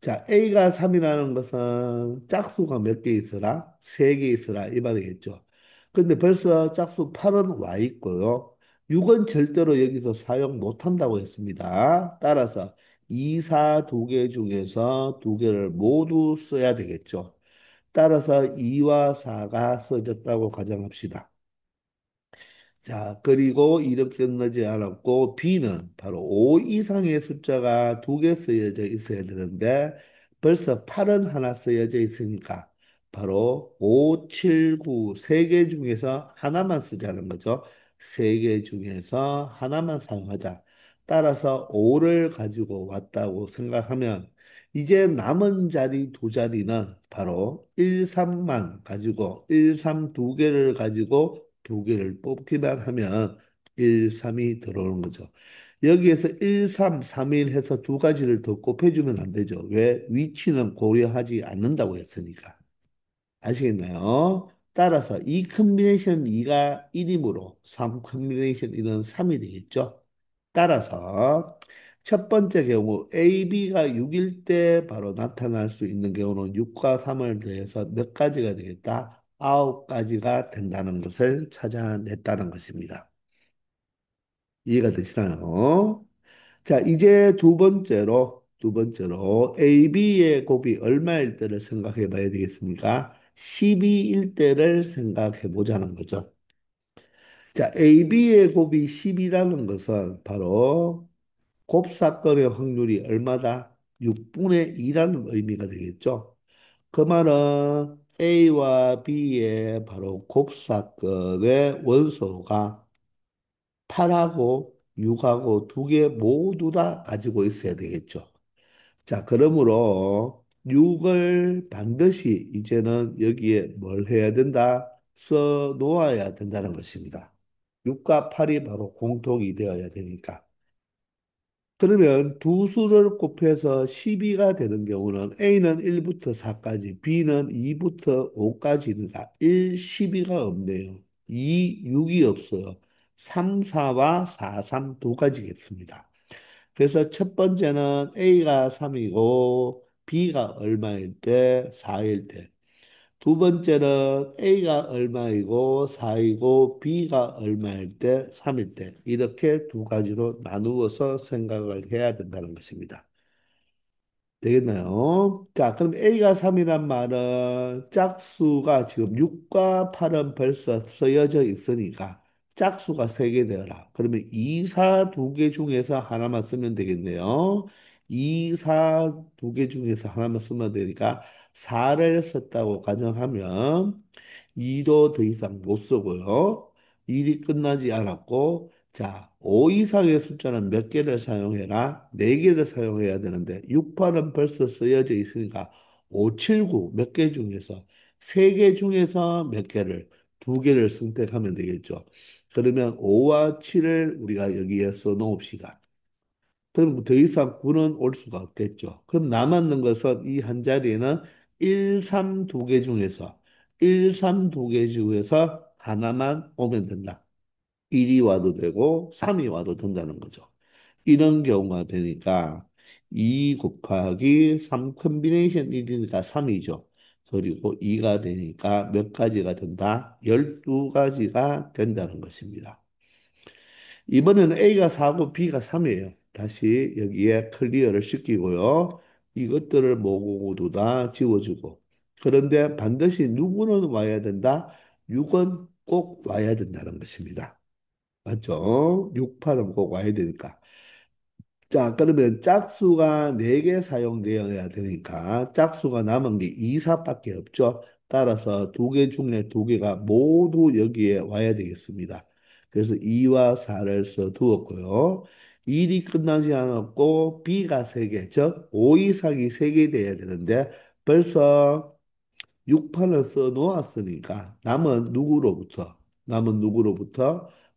자, A가 3이라는 것은 짝수가 몇 개 있어라? 3개 있어라. 이 말이겠죠. 근데 벌써 짝수 8은 와 있고요. 6은 절대로 여기서 사용 못 한다고 했습니다. 따라서 2, 4 두 개 중에서 두 개를 모두 써야 되겠죠. 따라서 2와 4가 써졌다고 가정합시다. 자, 그리고 이렇게 끝나지 않았고, B는 바로 5 이상의 숫자가 두 개 쓰여져 있어야 되는데, 벌써 8은 하나 쓰여져 있으니까, 바로 5, 7, 9, 세 개 중에서 하나만 쓰자는 거죠. 세 개 중에서 하나만 사용하자. 따라서 5를 가지고 왔다고 생각하면, 이제 남은 자리 두 자리는 바로 1, 3만 가지고 1, 3 두 개를 가지고 두 개를 뽑기만 하면 1, 3이 들어오는 거죠. 여기에서 1, 3, 3일 해서 두 가지를 더 곱해주면 안 되죠. 왜? 위치는 고려하지 않는다고 했으니까. 아시겠나요? 따라서 이 컨비네이션 2가 1이므로 3 컨비네이션 1은 3이 되겠죠. 따라서 첫 번째 경우 A, B가 6일 때 바로 나타날 수 있는 경우는 6과 3을 더해서 몇 가지가 되겠다? 9가지가 된다는 것을 찾아냈다는 것입니다. 이해가 되시나요? 자, 이제 두 번째로 A, B의 곱이 얼마일 때를 생각해 봐야 되겠습니까? 12일 때를 생각해 보자는 거죠. 자, A, B의 곱이 10이라는 것은 바로 곱사건의 확률이 얼마다? 6분의 2라는 의미가 되겠죠. 그 말은 A와 B의 바로 곱사건의 원소가 8하고 6하고 두 개 모두 다 가지고 있어야 되겠죠. 자, 그러므로 6을 반드시 이제는 여기에 뭘 해야 된다? 써 놓아야 된다는 것입니다. 6과 8이 바로 공통이 되어야 되니까. 그러면 두 수를 곱해서 12가 되는 경우는 A는 1부터 4까지, B는 2부터 5까지니까 1, 12가 없네요. 2, 6이 없어요. 3, 4와 4, 3 두 가지겠습니다. 그래서 첫 번째는 A가 3이고 B가 얼마일 때? 4일 때. 두 번째는 A가 얼마이고 4이고 B가 얼마일 때 3일 때 이렇게 두 가지로 나누어서 생각을 해야 된다는 것입니다. 되겠나요? 자, 그럼 A가 3이란 말은 짝수가 지금 6과 8은 벌써 쓰여져 있으니까 짝수가 3개 되어라. 그러면 2, 4 두 개 중에서 하나만 쓰면 되겠네요. 2, 4 두 개 중에서 하나만 쓰면 되니까 4를 썼다고 가정하면 2도 더 이상 못 쓰고요. 일이 끝나지 않았고, 자, 5 이상의 숫자는 몇 개를 사용해라? 4개를 사용해야 되는데, 6, 8은 벌써 쓰여져 있으니까 5, 7, 9 몇 개 중에서 3개 중에서 몇 개를, 2개를 선택하면 되겠죠. 그러면 5와 7을 우리가 여기에 써 놓읍시다. 그럼 더 이상 9는 올 수가 없겠죠. 그럼 남았는 것은 이 한 자리에는 1, 3 두 개 중에서 1, 3 두 개 중에서 하나만 오면 된다. 1이 와도 되고 3이 와도 된다는 거죠. 이런 경우가 되니까 2 곱하기 3 컨비네이션 1이니까 3이죠. 그리고 2가 되니까 몇 가지가 된다? 12가지가 된다는 것입니다. 이번에는 A가 4고 B가 3이에요. 다시 여기에 클리어를 시키고요. 이것들을 모두 다 지워주고. 그런데 반드시 누구는 와야 된다? 6은 꼭 와야 된다는 것입니다. 맞죠? 6, 8은 꼭 와야 되니까. 자, 그러면 짝수가 4개 사용되어야 되니까 짝수가 남은 게 2, 4밖에 없죠. 따라서 2개 중에 2개가 모두 여기에 와야 되겠습니다. 그래서 2와 4를 써두었고요. 일이 끝나지 않았고 B가 3개, 즉 5 이상이 3개 돼야 되는데 벌써 6판을 써 놓았으니까 남은 누구로부터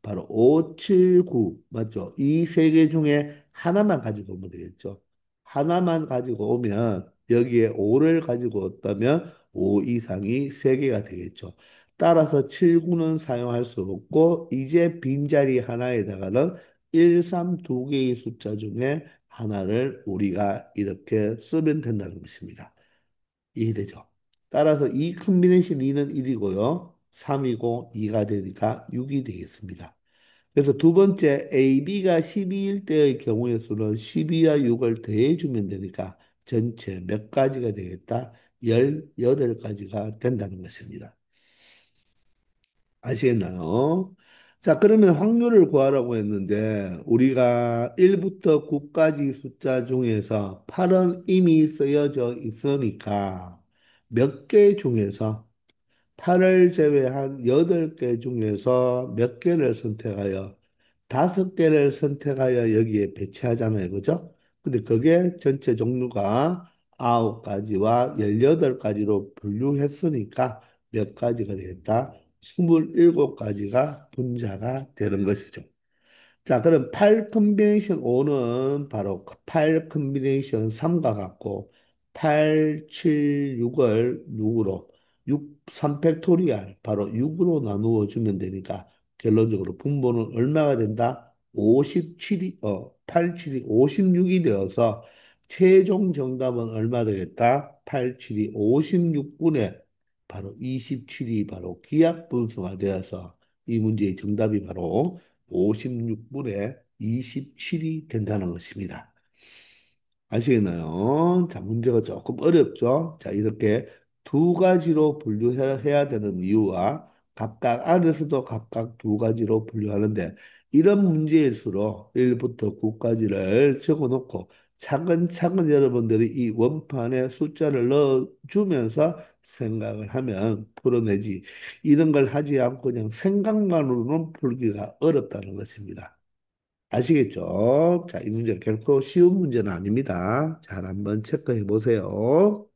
바로 5, 7, 9 맞죠? 이 세 개 중에 하나만 가지고 오면 되겠죠. 하나만 가지고 오면 여기에 5를 가지고 왔다면 5 이상이 3개가 되겠죠. 따라서 7, 9는 사용할 수 없고 이제 빈자리 하나에다가는 1, 3 두 개의 숫자 중에 하나를 우리가 이렇게 쓰면 된다는 것입니다. 이해되죠? 따라서 이 컨비네이션 2는 1이고요. 3이고 2가 되니까 6이 되겠습니다. 그래서 두 번째 AB가 12일 때의 경우의 수는 12와 6을 더해주면 되니까 전체 몇 가지가 되겠다? 18가지가 된다는 것입니다. 아시겠나요? 자, 그러면 확률을 구하라고 했는데 우리가 1부터 9까지 숫자 중에서 8은 이미 쓰여져 있으니까 몇 개 중에서 8을 제외한 8개 중에서 몇 개를 선택하여 5개를 선택하여 여기에 배치하잖아요. 그죠? 근데 그게 전체 종류가 9가지와 18가지로 분류했으니까 몇 가지가 되겠다? 27가지가 분자가 되는 것이죠. 자, 그럼 8 컨비네이션 5는 바로 8 컨비네이션 3과 같고 8, 7, 6을 6으로 6, 3팩토리얼 바로 6으로 나누어 주면 되니까 결론적으로 분모는 얼마가 된다? 57이 8, 7이 56이 되어서 최종 정답은 얼마 되겠다? 8, 7이 56분의 바로 27이 바로 기하 분수가 되어서 이 문제의 정답이 바로 56분의 27이 된다는 것입니다. 아시겠나요? 자, 문제가 조금 어렵죠? 자, 이렇게 두 가지로 분류해야 되는 이유와 각각 안에서도 각각 두 가지로 분류하는데 이런 문제일수록 1부터 9까지를 적어놓고 차근차근 여러분들이 이 원판에 숫자를 넣어주면서 생각을 하면 풀어내지 이런 걸 하지 않고 그냥 생각만으로는 풀기가 어렵다는 것입니다. 아시겠죠? 자, 이 문제 결코 쉬운 문제는 아닙니다. 잘 한번 체크해 보세요.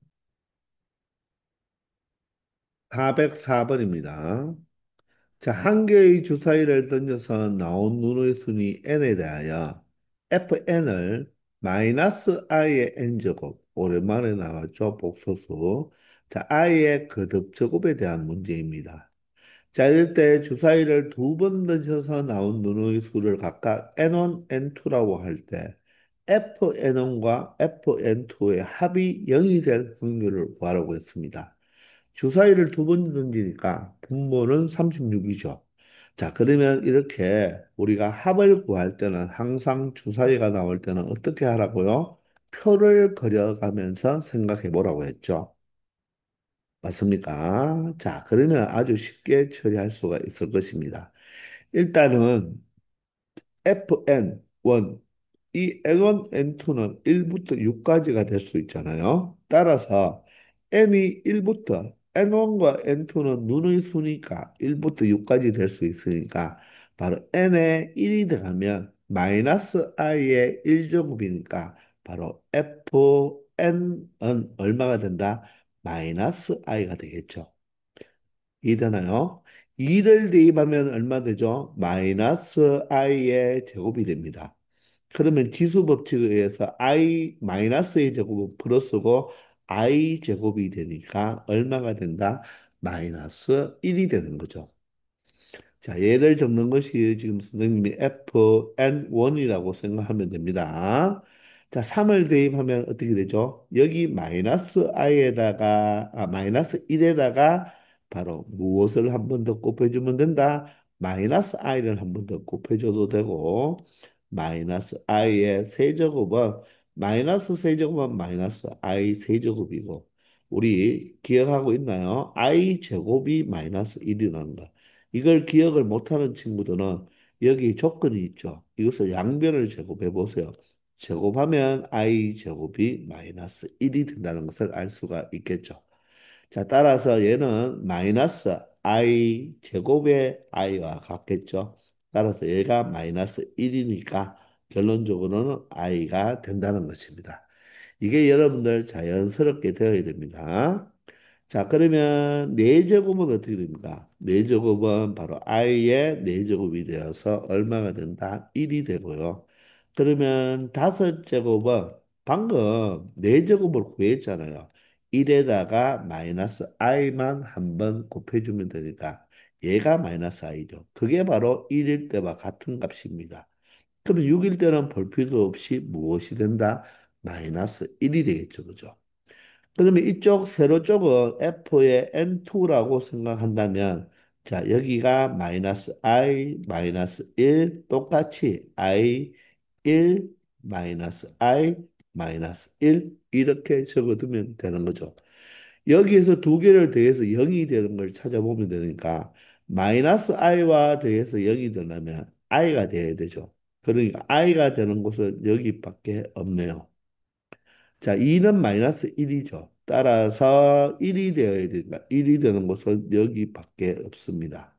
404번입니다. 자, 한 개의 주사위를 던져서 나온 눈의 순위 n에 대하여 fn을 마이너스 i의 n제곱, 오랜만에 나왔죠, 복소수. 자, i의 거듭제곱에 대한 문제입니다. 자, 이럴 때 주사위를 두 번 던져서 나온 눈의 수를 각각 N1, N2라고 할 때 FN1과 FN2의 합이 0이 될 확률을 구하라고 했습니다. 주사위를 두 번 던지니까 분모는 36이죠. 자, 그러면 이렇게 우리가 합을 구할 때는 항상 주사위가 나올 때는 어떻게 하라고요? 표를 그려가면서 생각해 보라고 했죠. 맞습니까? 자, 그러면 아주 쉽게 처리할 수가 있을 것입니다. 일단은 FN1, 이 N1, N2는 1부터 6까지가 될 수 있잖아요. 따라서 N이 1부터 N1과 N2는 눈의 수니까 1부터 6까지 될 수 있으니까 바로 N에 1이 들어가면 마이너스 I의 1제곱이니까 바로 FN은 얼마가 된다? 마이너스 I가 되겠죠. 이해되나요? 2를 대입하면 얼마 되죠? 마이너스 i의 제곱이 됩니다. 그러면 지수 법칙에 의해서 i 마이너스의 제곱은 플러스고 i 제곱이 되니까 얼마가 된다? 마이너스 1이 되는 거죠. 자, 얘를 적는 것이 지금 선생님이 fn1이라고 생각하면 됩니다. 자, 3을 대입하면 어떻게 되죠? 여기 마이너스 i에다가, 마이너스 1에다가 바로 무엇을 한 번 더 곱해주면 된다? 마이너스 i를 한 번 더 곱해줘도 되고, 마이너스 i의 세제곱은, 마이너스 세제곱은 마이너스 i 세제곱이고, 우리 기억하고 있나요? i 제곱이 마이너스 1이라는 거. 이걸 기억을 못하는 친구들은 여기 조건이 있죠. 이것을 양변을 제곱해 보세요. 제곱하면 i 제곱이 마이너스 1이 된다는 것을 알 수가 있겠죠. 자, 따라서 얘는 마이너스 i 제곱의 i와 같겠죠. 따라서 얘가 마이너스 1이니까 결론적으로는 i가 된다는 것입니다. 이게 여러분들 자연스럽게 되어야 됩니다. 자, 그러면 4제곱은 어떻게 됩니까? 4제곱은 바로 i의 4제곱이 되어서 얼마가 된다? 1이 되고요. 그러면 5제곱은 방금 4제곱을 구했잖아요. 1에다가 마이너스 i만 한 번 곱해주면 되니까 얘가 마이너스 i죠. 그게 바로 1일 때와 같은 값입니다. 그럼 6일 때는 볼 필요 없이 무엇이 된다? 마이너스 1이 되겠죠. 그죠? 그러면 이쪽 세로 쪽은 F의 N2라고 생각한다면 자, 여기가 마이너스 I, 마이너스 1 똑같이 I 1, 마이너스 I, 마이너스 1 이렇게 적어두면 되는 거죠. 여기에서 두 개를 더해서 0이 되는 걸 찾아보면 되니까 마이너스 i와 더해서 0이 되려면 i가 돼야 되죠. 그러니까 i가 되는 곳은 여기밖에 없네요. 자, 2는 마이너스 1이죠. 따라서 1이 되어야 되니까 1이 되는 곳은 여기밖에 없습니다.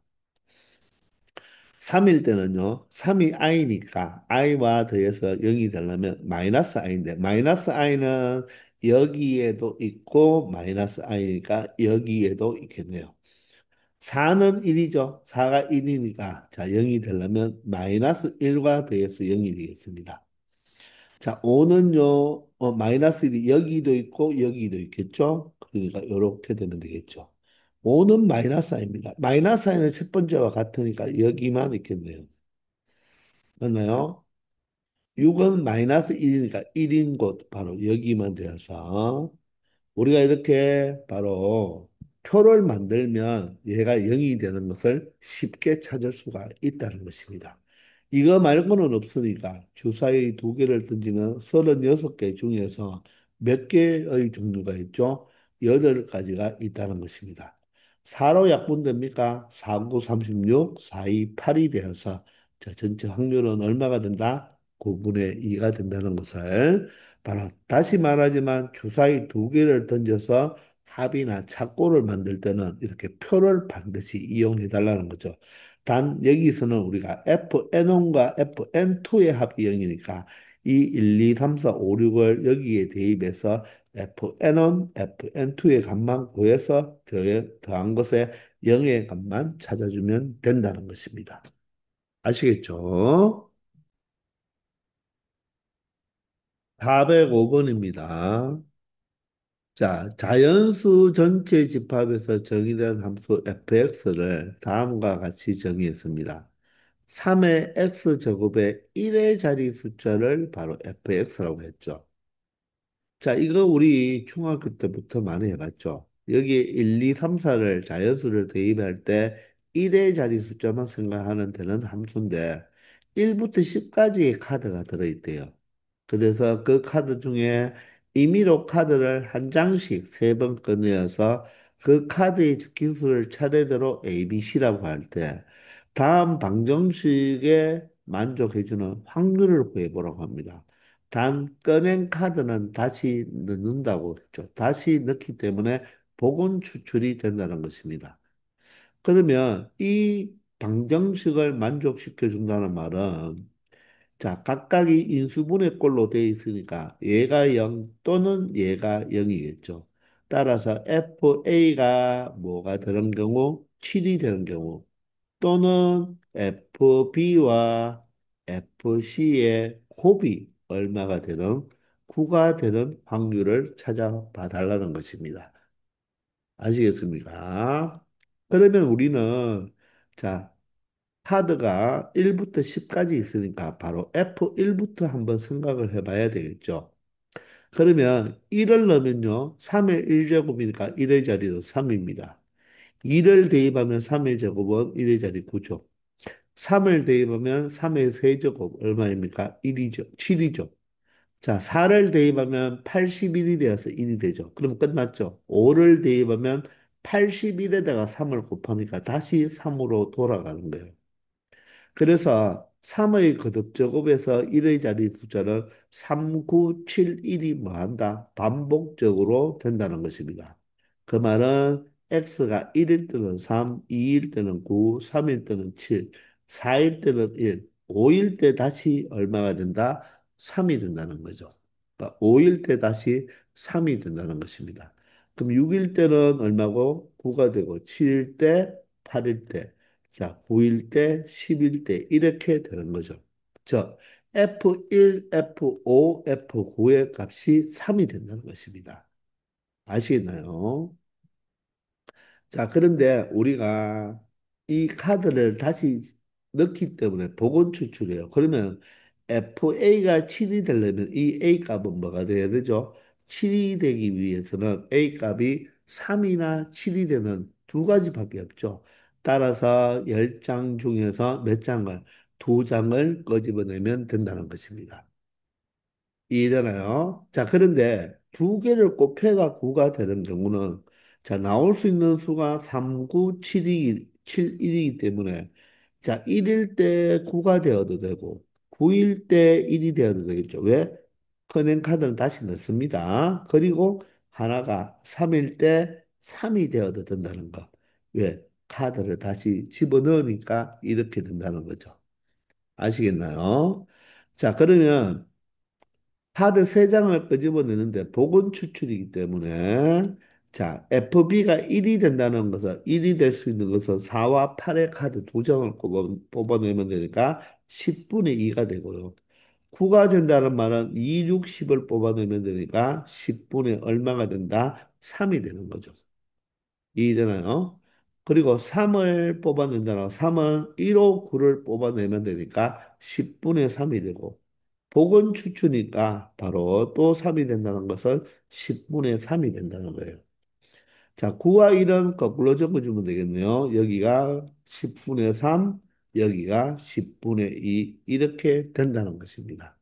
3일 때는요, 3이 i니까 i와 더해서 0이 되려면 마이너스 i인데 마이너스 i는 여기에도 있고 마이너스 i니까 여기에도 있겠네요. 4는 1이죠. 4가 1이니까 자 0이 되려면 마이너스 1과 더해서 0이 되겠습니다. 자 5는요 마이너스 1이 여기도 있고 여기도 있겠죠. 그러니까 이렇게 되면 되겠죠. 5는 마이너스 i입니다. 마이너스 i는 첫 번째와 같으니까 여기만 있겠네요. 맞나요? 6은 마이너스 1이니까 1인 곳 바로 여기만 되어서 우리가 이렇게 바로 표를 만들면 얘가 0이 되는 것을 쉽게 찾을 수가 있다는 것입니다. 이거 말고는 없으니까 주사위 두 개를 던지면 36개 중에서 몇 개의 종류가 있죠? 8가지가 있다는 것입니다. 4로 약분됩니까? 4, 9, 36, 4, 2, 8이 되어서 자, 전체 확률은 얼마가 된다? 9분의 2가 된다는 것을 바로 다시 말하지만 주사위 두 개를 던져서 합이나 착고를 만들 때는 이렇게 표를 반드시 이용해 달라는 거죠. 단 여기서는 우리가 FN1과 FN2의 합이 0이니까 이 1, 2, 3, 4, 5, 6을 여기에 대입해서 FN1, FN2의 값만 구해서 더한 것에 0의 값만 찾아주면 된다는 것입니다. 아시겠죠? 405번입니다. 자, 자연수 전체 집합에서 정의된 함수 fx를 다음과 같이 정의했습니다. 3의 x제곱의 1의 자리 숫자를 바로 fx라고 했죠. 자, 이거 우리 중학교 때부터 많이 해봤죠. 여기에 1, 2, 3, 4를 자연수를 대입할 때 1의 자리 숫자만 생각하는 되는 함수인데 1부터 10까지의 카드가 들어있대요. 그래서 그 카드 중에 임의로 카드를 한 장씩 3번 꺼내어서 그 카드에 적힌 수를 차례대로 A, B, C라고 할 때 다음 방정식에 만족해주는 확률을 구해보라고 합니다. 단 꺼낸 카드는 다시 넣는다고 했죠. 다시 넣기 때문에 복원 추출이 된다는 것입니다. 그러면 이 방정식을 만족시켜 준다는 말은 자, 각각이 인수분해 꼴로 되어 있으니까 얘가 0 또는 얘가 0이겠죠. 따라서 FA가 뭐가 되는 경우 7이 되는 경우 또는 FB와 FC의 곱이 얼마가 되는 9가 되는 확률을 찾아봐 달라는 것입니다. 아시겠습니까? 그러면 우리는 자, 카드가 1부터 10까지 있으니까 바로 F1부터 한번 생각을 해봐야 되겠죠. 그러면 1을 넣으면요. 3의 1제곱이니까 1의 자리는 3입니다. 2를 대입하면 3의 제곱은 1의 자리 9죠. 3을 대입하면 3의 세제곱 얼마입니까? 1이죠. 7이죠. 자, 4를 대입하면 81이 되어서 1이 되죠. 그럼 끝났죠. 5를 대입하면 81에다가 3을 곱하니까 다시 3으로 돌아가는 거예요. 그래서 3의 거듭제곱에서 1의 자리 숫자는 3, 9, 7, 1이 뭐한다? 반복적으로 된다는 것입니다. 그 말은 x가 1일 때는 3, 2일 때는 9, 3일 때는 7, 4일 때는 1, 5일 때 다시 얼마가 된다? 3이 된다는 거죠. 그러니까 5일 때 다시 3이 된다는 것입니다. 그럼 6일 때는 얼마고? 9가 되고 7일 때, 8일 때, 자, 9일 때, 10일 때 이렇게 되는 거죠. 저 F1, F5, F9의 값이 3이 된다는 것입니다. 아시겠나요? 자, 그런데 우리가 이 카드를 다시 넣기 때문에 복원 추출해요. 그러면 FA가 7이 되려면 이 A 값은 뭐가 돼야 되죠? 7이 되기 위해서는 A 값이 3이나 7이 되는 두 가지밖에 없죠. 따라서 10장 중에서 몇 장을, 두 장을 끄집어내면 된다는 것입니다. 이해되나요? 자, 그런데 두 개를 곱해가 9가 되는 경우는 자, 나올 수 있는 수가 3, 9, 1이기 때문에 자, 1일 때 9가 되어도 되고 9일 때 1이 되어도 되겠죠. 왜? 은행 카드는 다시 넣습니다. 그리고 하나가 3일 때 3이 되어도 된다는 거. 왜? 카드를 다시 집어넣으니까 이렇게 된다는 거죠. 아시겠나요? 자, 그러면 카드 세장을 끄집어내는데 복원 추출이기 때문에 자, FB가 1이 된다는 것은 1이 될 수 있는 것은 4와 8의 카드 두 장을 뽑아내면 되니까 10분의 2가 되고요. 9가 된다는 말은 2, 6, 10을 뽑아내면 되니까 10분의 얼마가 된다? 3이 되는 거죠. 이해되나요? 그리고 3을 뽑아낸다는 3은 1호 9를 뽑아내면 되니까 10분의 3이 되고 복원 추추니까 바로 또 3이 된다는 것은 10분의 3이 된다는 거예요. 자, 9와 1은 거꾸로 적어주면 되겠네요. 여기가 10분의 3, 여기가 10분의 2 이렇게 된다는 것입니다.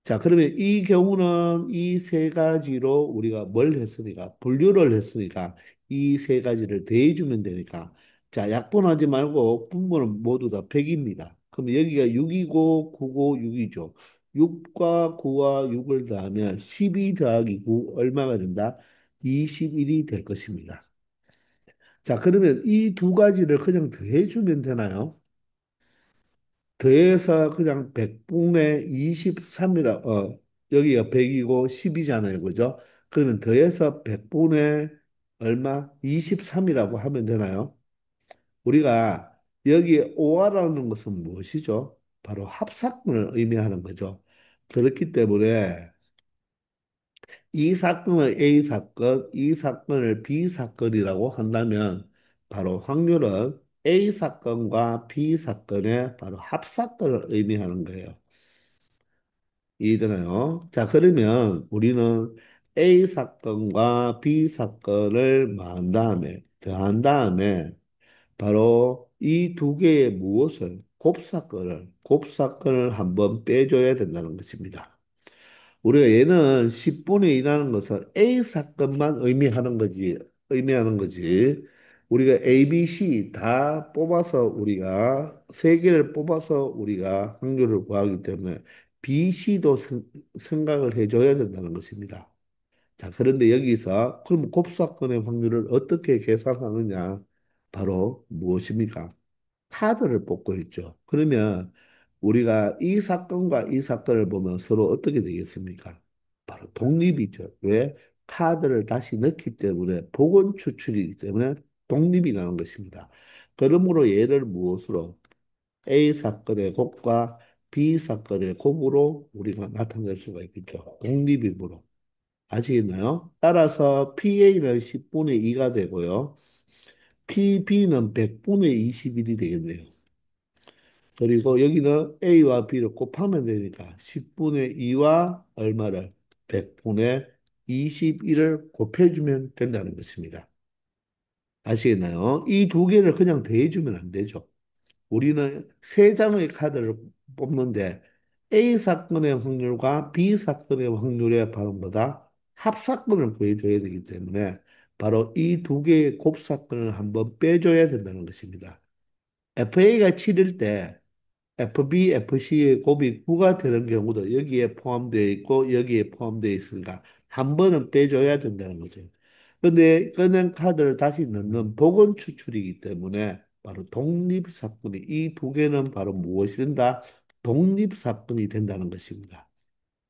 자, 그러면 이 경우는 이 세 가지로 우리가 뭘 했으니까, 분류를 했으니까, 이 세 가지를 더해주면 되니까, 자, 약분하지 말고 분모는 모두 다 100입니다. 그럼 여기가 6이고, 9고, 6이죠. 6과 9와 6을 더하면 12 더하기 9 얼마가 된다? 21이 될 것입니다. 자, 그러면 이 두 가지를 그냥 더해주면 되나요? 더해서 그냥 100분의 23이라, 여기가 100이고 10이잖아요. 그죠? 그러면 더해서 100분의 얼마? 23이라고 하면 되나요? 우리가 여기 OR라는 것은 무엇이죠? 바로 합사건을 의미하는 거죠. 그렇기 때문에 이 사건을 A 사건, 이 사건을 B 사건이라고 한다면 바로 확률은 A 사건과 B 사건의 바로 합사건을 의미하는 거예요. 이해되나요? 자, 그러면 우리는 A 사건과 B 사건을 더한 다음에 바로 이 두 개의 무엇을 곱사건을 한번 빼줘야 된다는 것입니다. 우리가 얘는 10분의 2라는 것은 A 사건만 의미하는 거지. 우리가 A, B, C 다 뽑아서 우리가 세 개를 뽑아서 우리가 확률을 구하기 때문에 B, C도 생각을 해줘야 된다는 것입니다. 자, 그런데 여기서 그럼 곱사건의 확률을 어떻게 계산하느냐? 바로 무엇입니까? 카드를 뽑고 있죠. 그러면 우리가 이 사건과 이 사건을 보면 서로 어떻게 되겠습니까? 바로 독립이죠. 왜? 카드를 다시 넣기 때문에 복원 추출이기 때문에 독립이라는 것입니다. 그러므로 얘를 무엇으로 A 사건의 곱과 B 사건의 곱으로 우리가 나타낼 수가 있겠죠. 독립임으로. 아시겠나요? 따라서 PA는 10분의 2가 되고요. PB는 100분의 21이 되겠네요. 그리고 여기는 A와 B를 곱하면 되니까 10분의 2와 얼마를 100분의 21을 곱해주면 된다는 것입니다. 아시겠나요? 이 두 개를 그냥 더해주면 안 되죠. 우리는 세 장의 카드를 뽑는데 A 사건의 확률과 B 사건의 확률의 바로 뭐다? 합사건을 구해줘야 되기 때문에 바로 이 두 개의 곱사건을 한번 빼줘야 된다는 것입니다. FA가 7일 때 FB, FC의 곱이 9가 되는 경우도 여기에 포함되어 있고 여기에 포함되어 있으니까 한 번은 빼줘야 된다는 거죠. 근데 은행 카드를 다시 넣는 복원 추출이기 때문에 바로 독립사건이 이 두 개는 바로 무엇이 된다? 독립사건이 된다는 것입니다.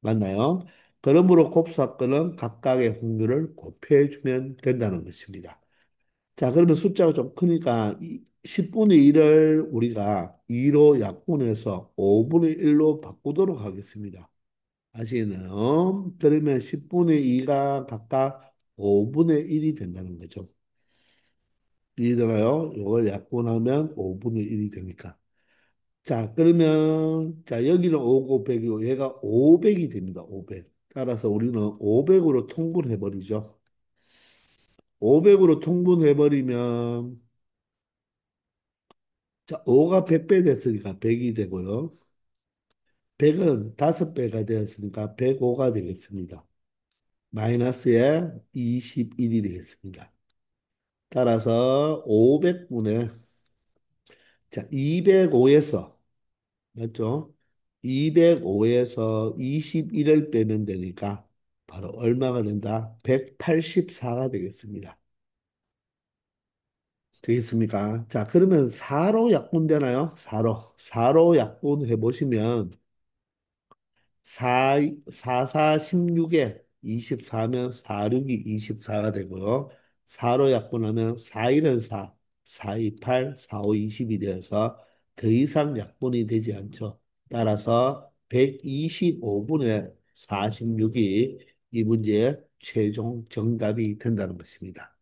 맞나요? 그러므로 곱사건은 각각의 확률을 곱해주면 된다는 것입니다. 자, 그러면 숫자가 좀 크니까 10분의 1을 우리가 2로 약분해서 5분의 1로 바꾸도록 하겠습니다. 아시나요? 그러면 10분의 2가 각각 5분의 1이 된다는 거죠. 이해되나요? 이걸 약분하면 5분의 1이 되니까. 자, 그러면 자, 여기는 5고 100이고 얘가 500이 됩니다. 500. 따라서 우리는 500으로 통분해 버리죠. 500으로 통분해 버리면 자, 5가 100배 됐으니까 100이 되고요. 100은 5배가 되었으니까 105가 되겠습니다. 마이너스에 21이 되겠습니다. 따라서 500분의 자, 205에서 맞죠? 205에서 21을 빼면 되니까 바로 얼마가 된다? 184가 되겠습니다. 되겠습니까? 자, 그러면 4로 약분되나요? 4로 약분해 보시면 4, 4, 16에 24면 4, 6이 24가 되고요. 4로 약분하면 4, 1은 4, 4, 2, 8, 4, 5, 20이 되어서 더 이상 약분이 되지 않죠. 따라서 125분의 46이 이 문제의 최종 정답이 된다는 것입니다.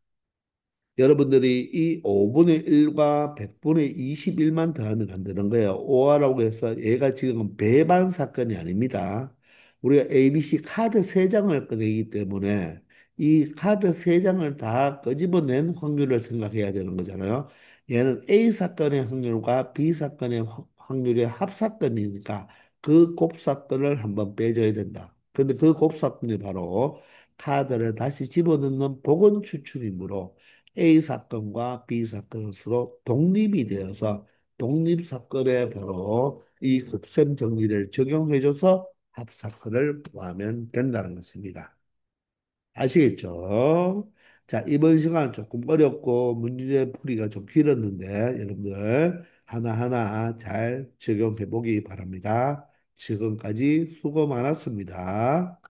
여러분들이 이 5분의 1과 100분의 21만 더하면 안 되는 거예요. 오하라고 해서 얘가 지금 배반 사건이 아닙니다. 우리가 ABC 카드 3장을 꺼내기 때문에 이 카드 3장을 다 끄집어낸 확률을 생각해야 되는 거잖아요. 얘는 A 사건의 확률과 B 사건의 확률의 합사건이니까 그 곱사건을 한번 빼줘야 된다. 근데 그 곱사건이 바로 카드를 다시 집어넣는 복원 추출이므로 A 사건과 B 사건은 서로 독립이 되어서 독립 사건에 바로 이 곱셈 정리를 적용해줘서 합 사건을 구하면 된다는 것입니다. 아시겠죠? 자, 이번 시간 조금 어렵고 문제 풀이가 좀 길었는데 여러분들 하나하나 잘 적용해 보기 바랍니다. 지금까지 수고 많았습니다.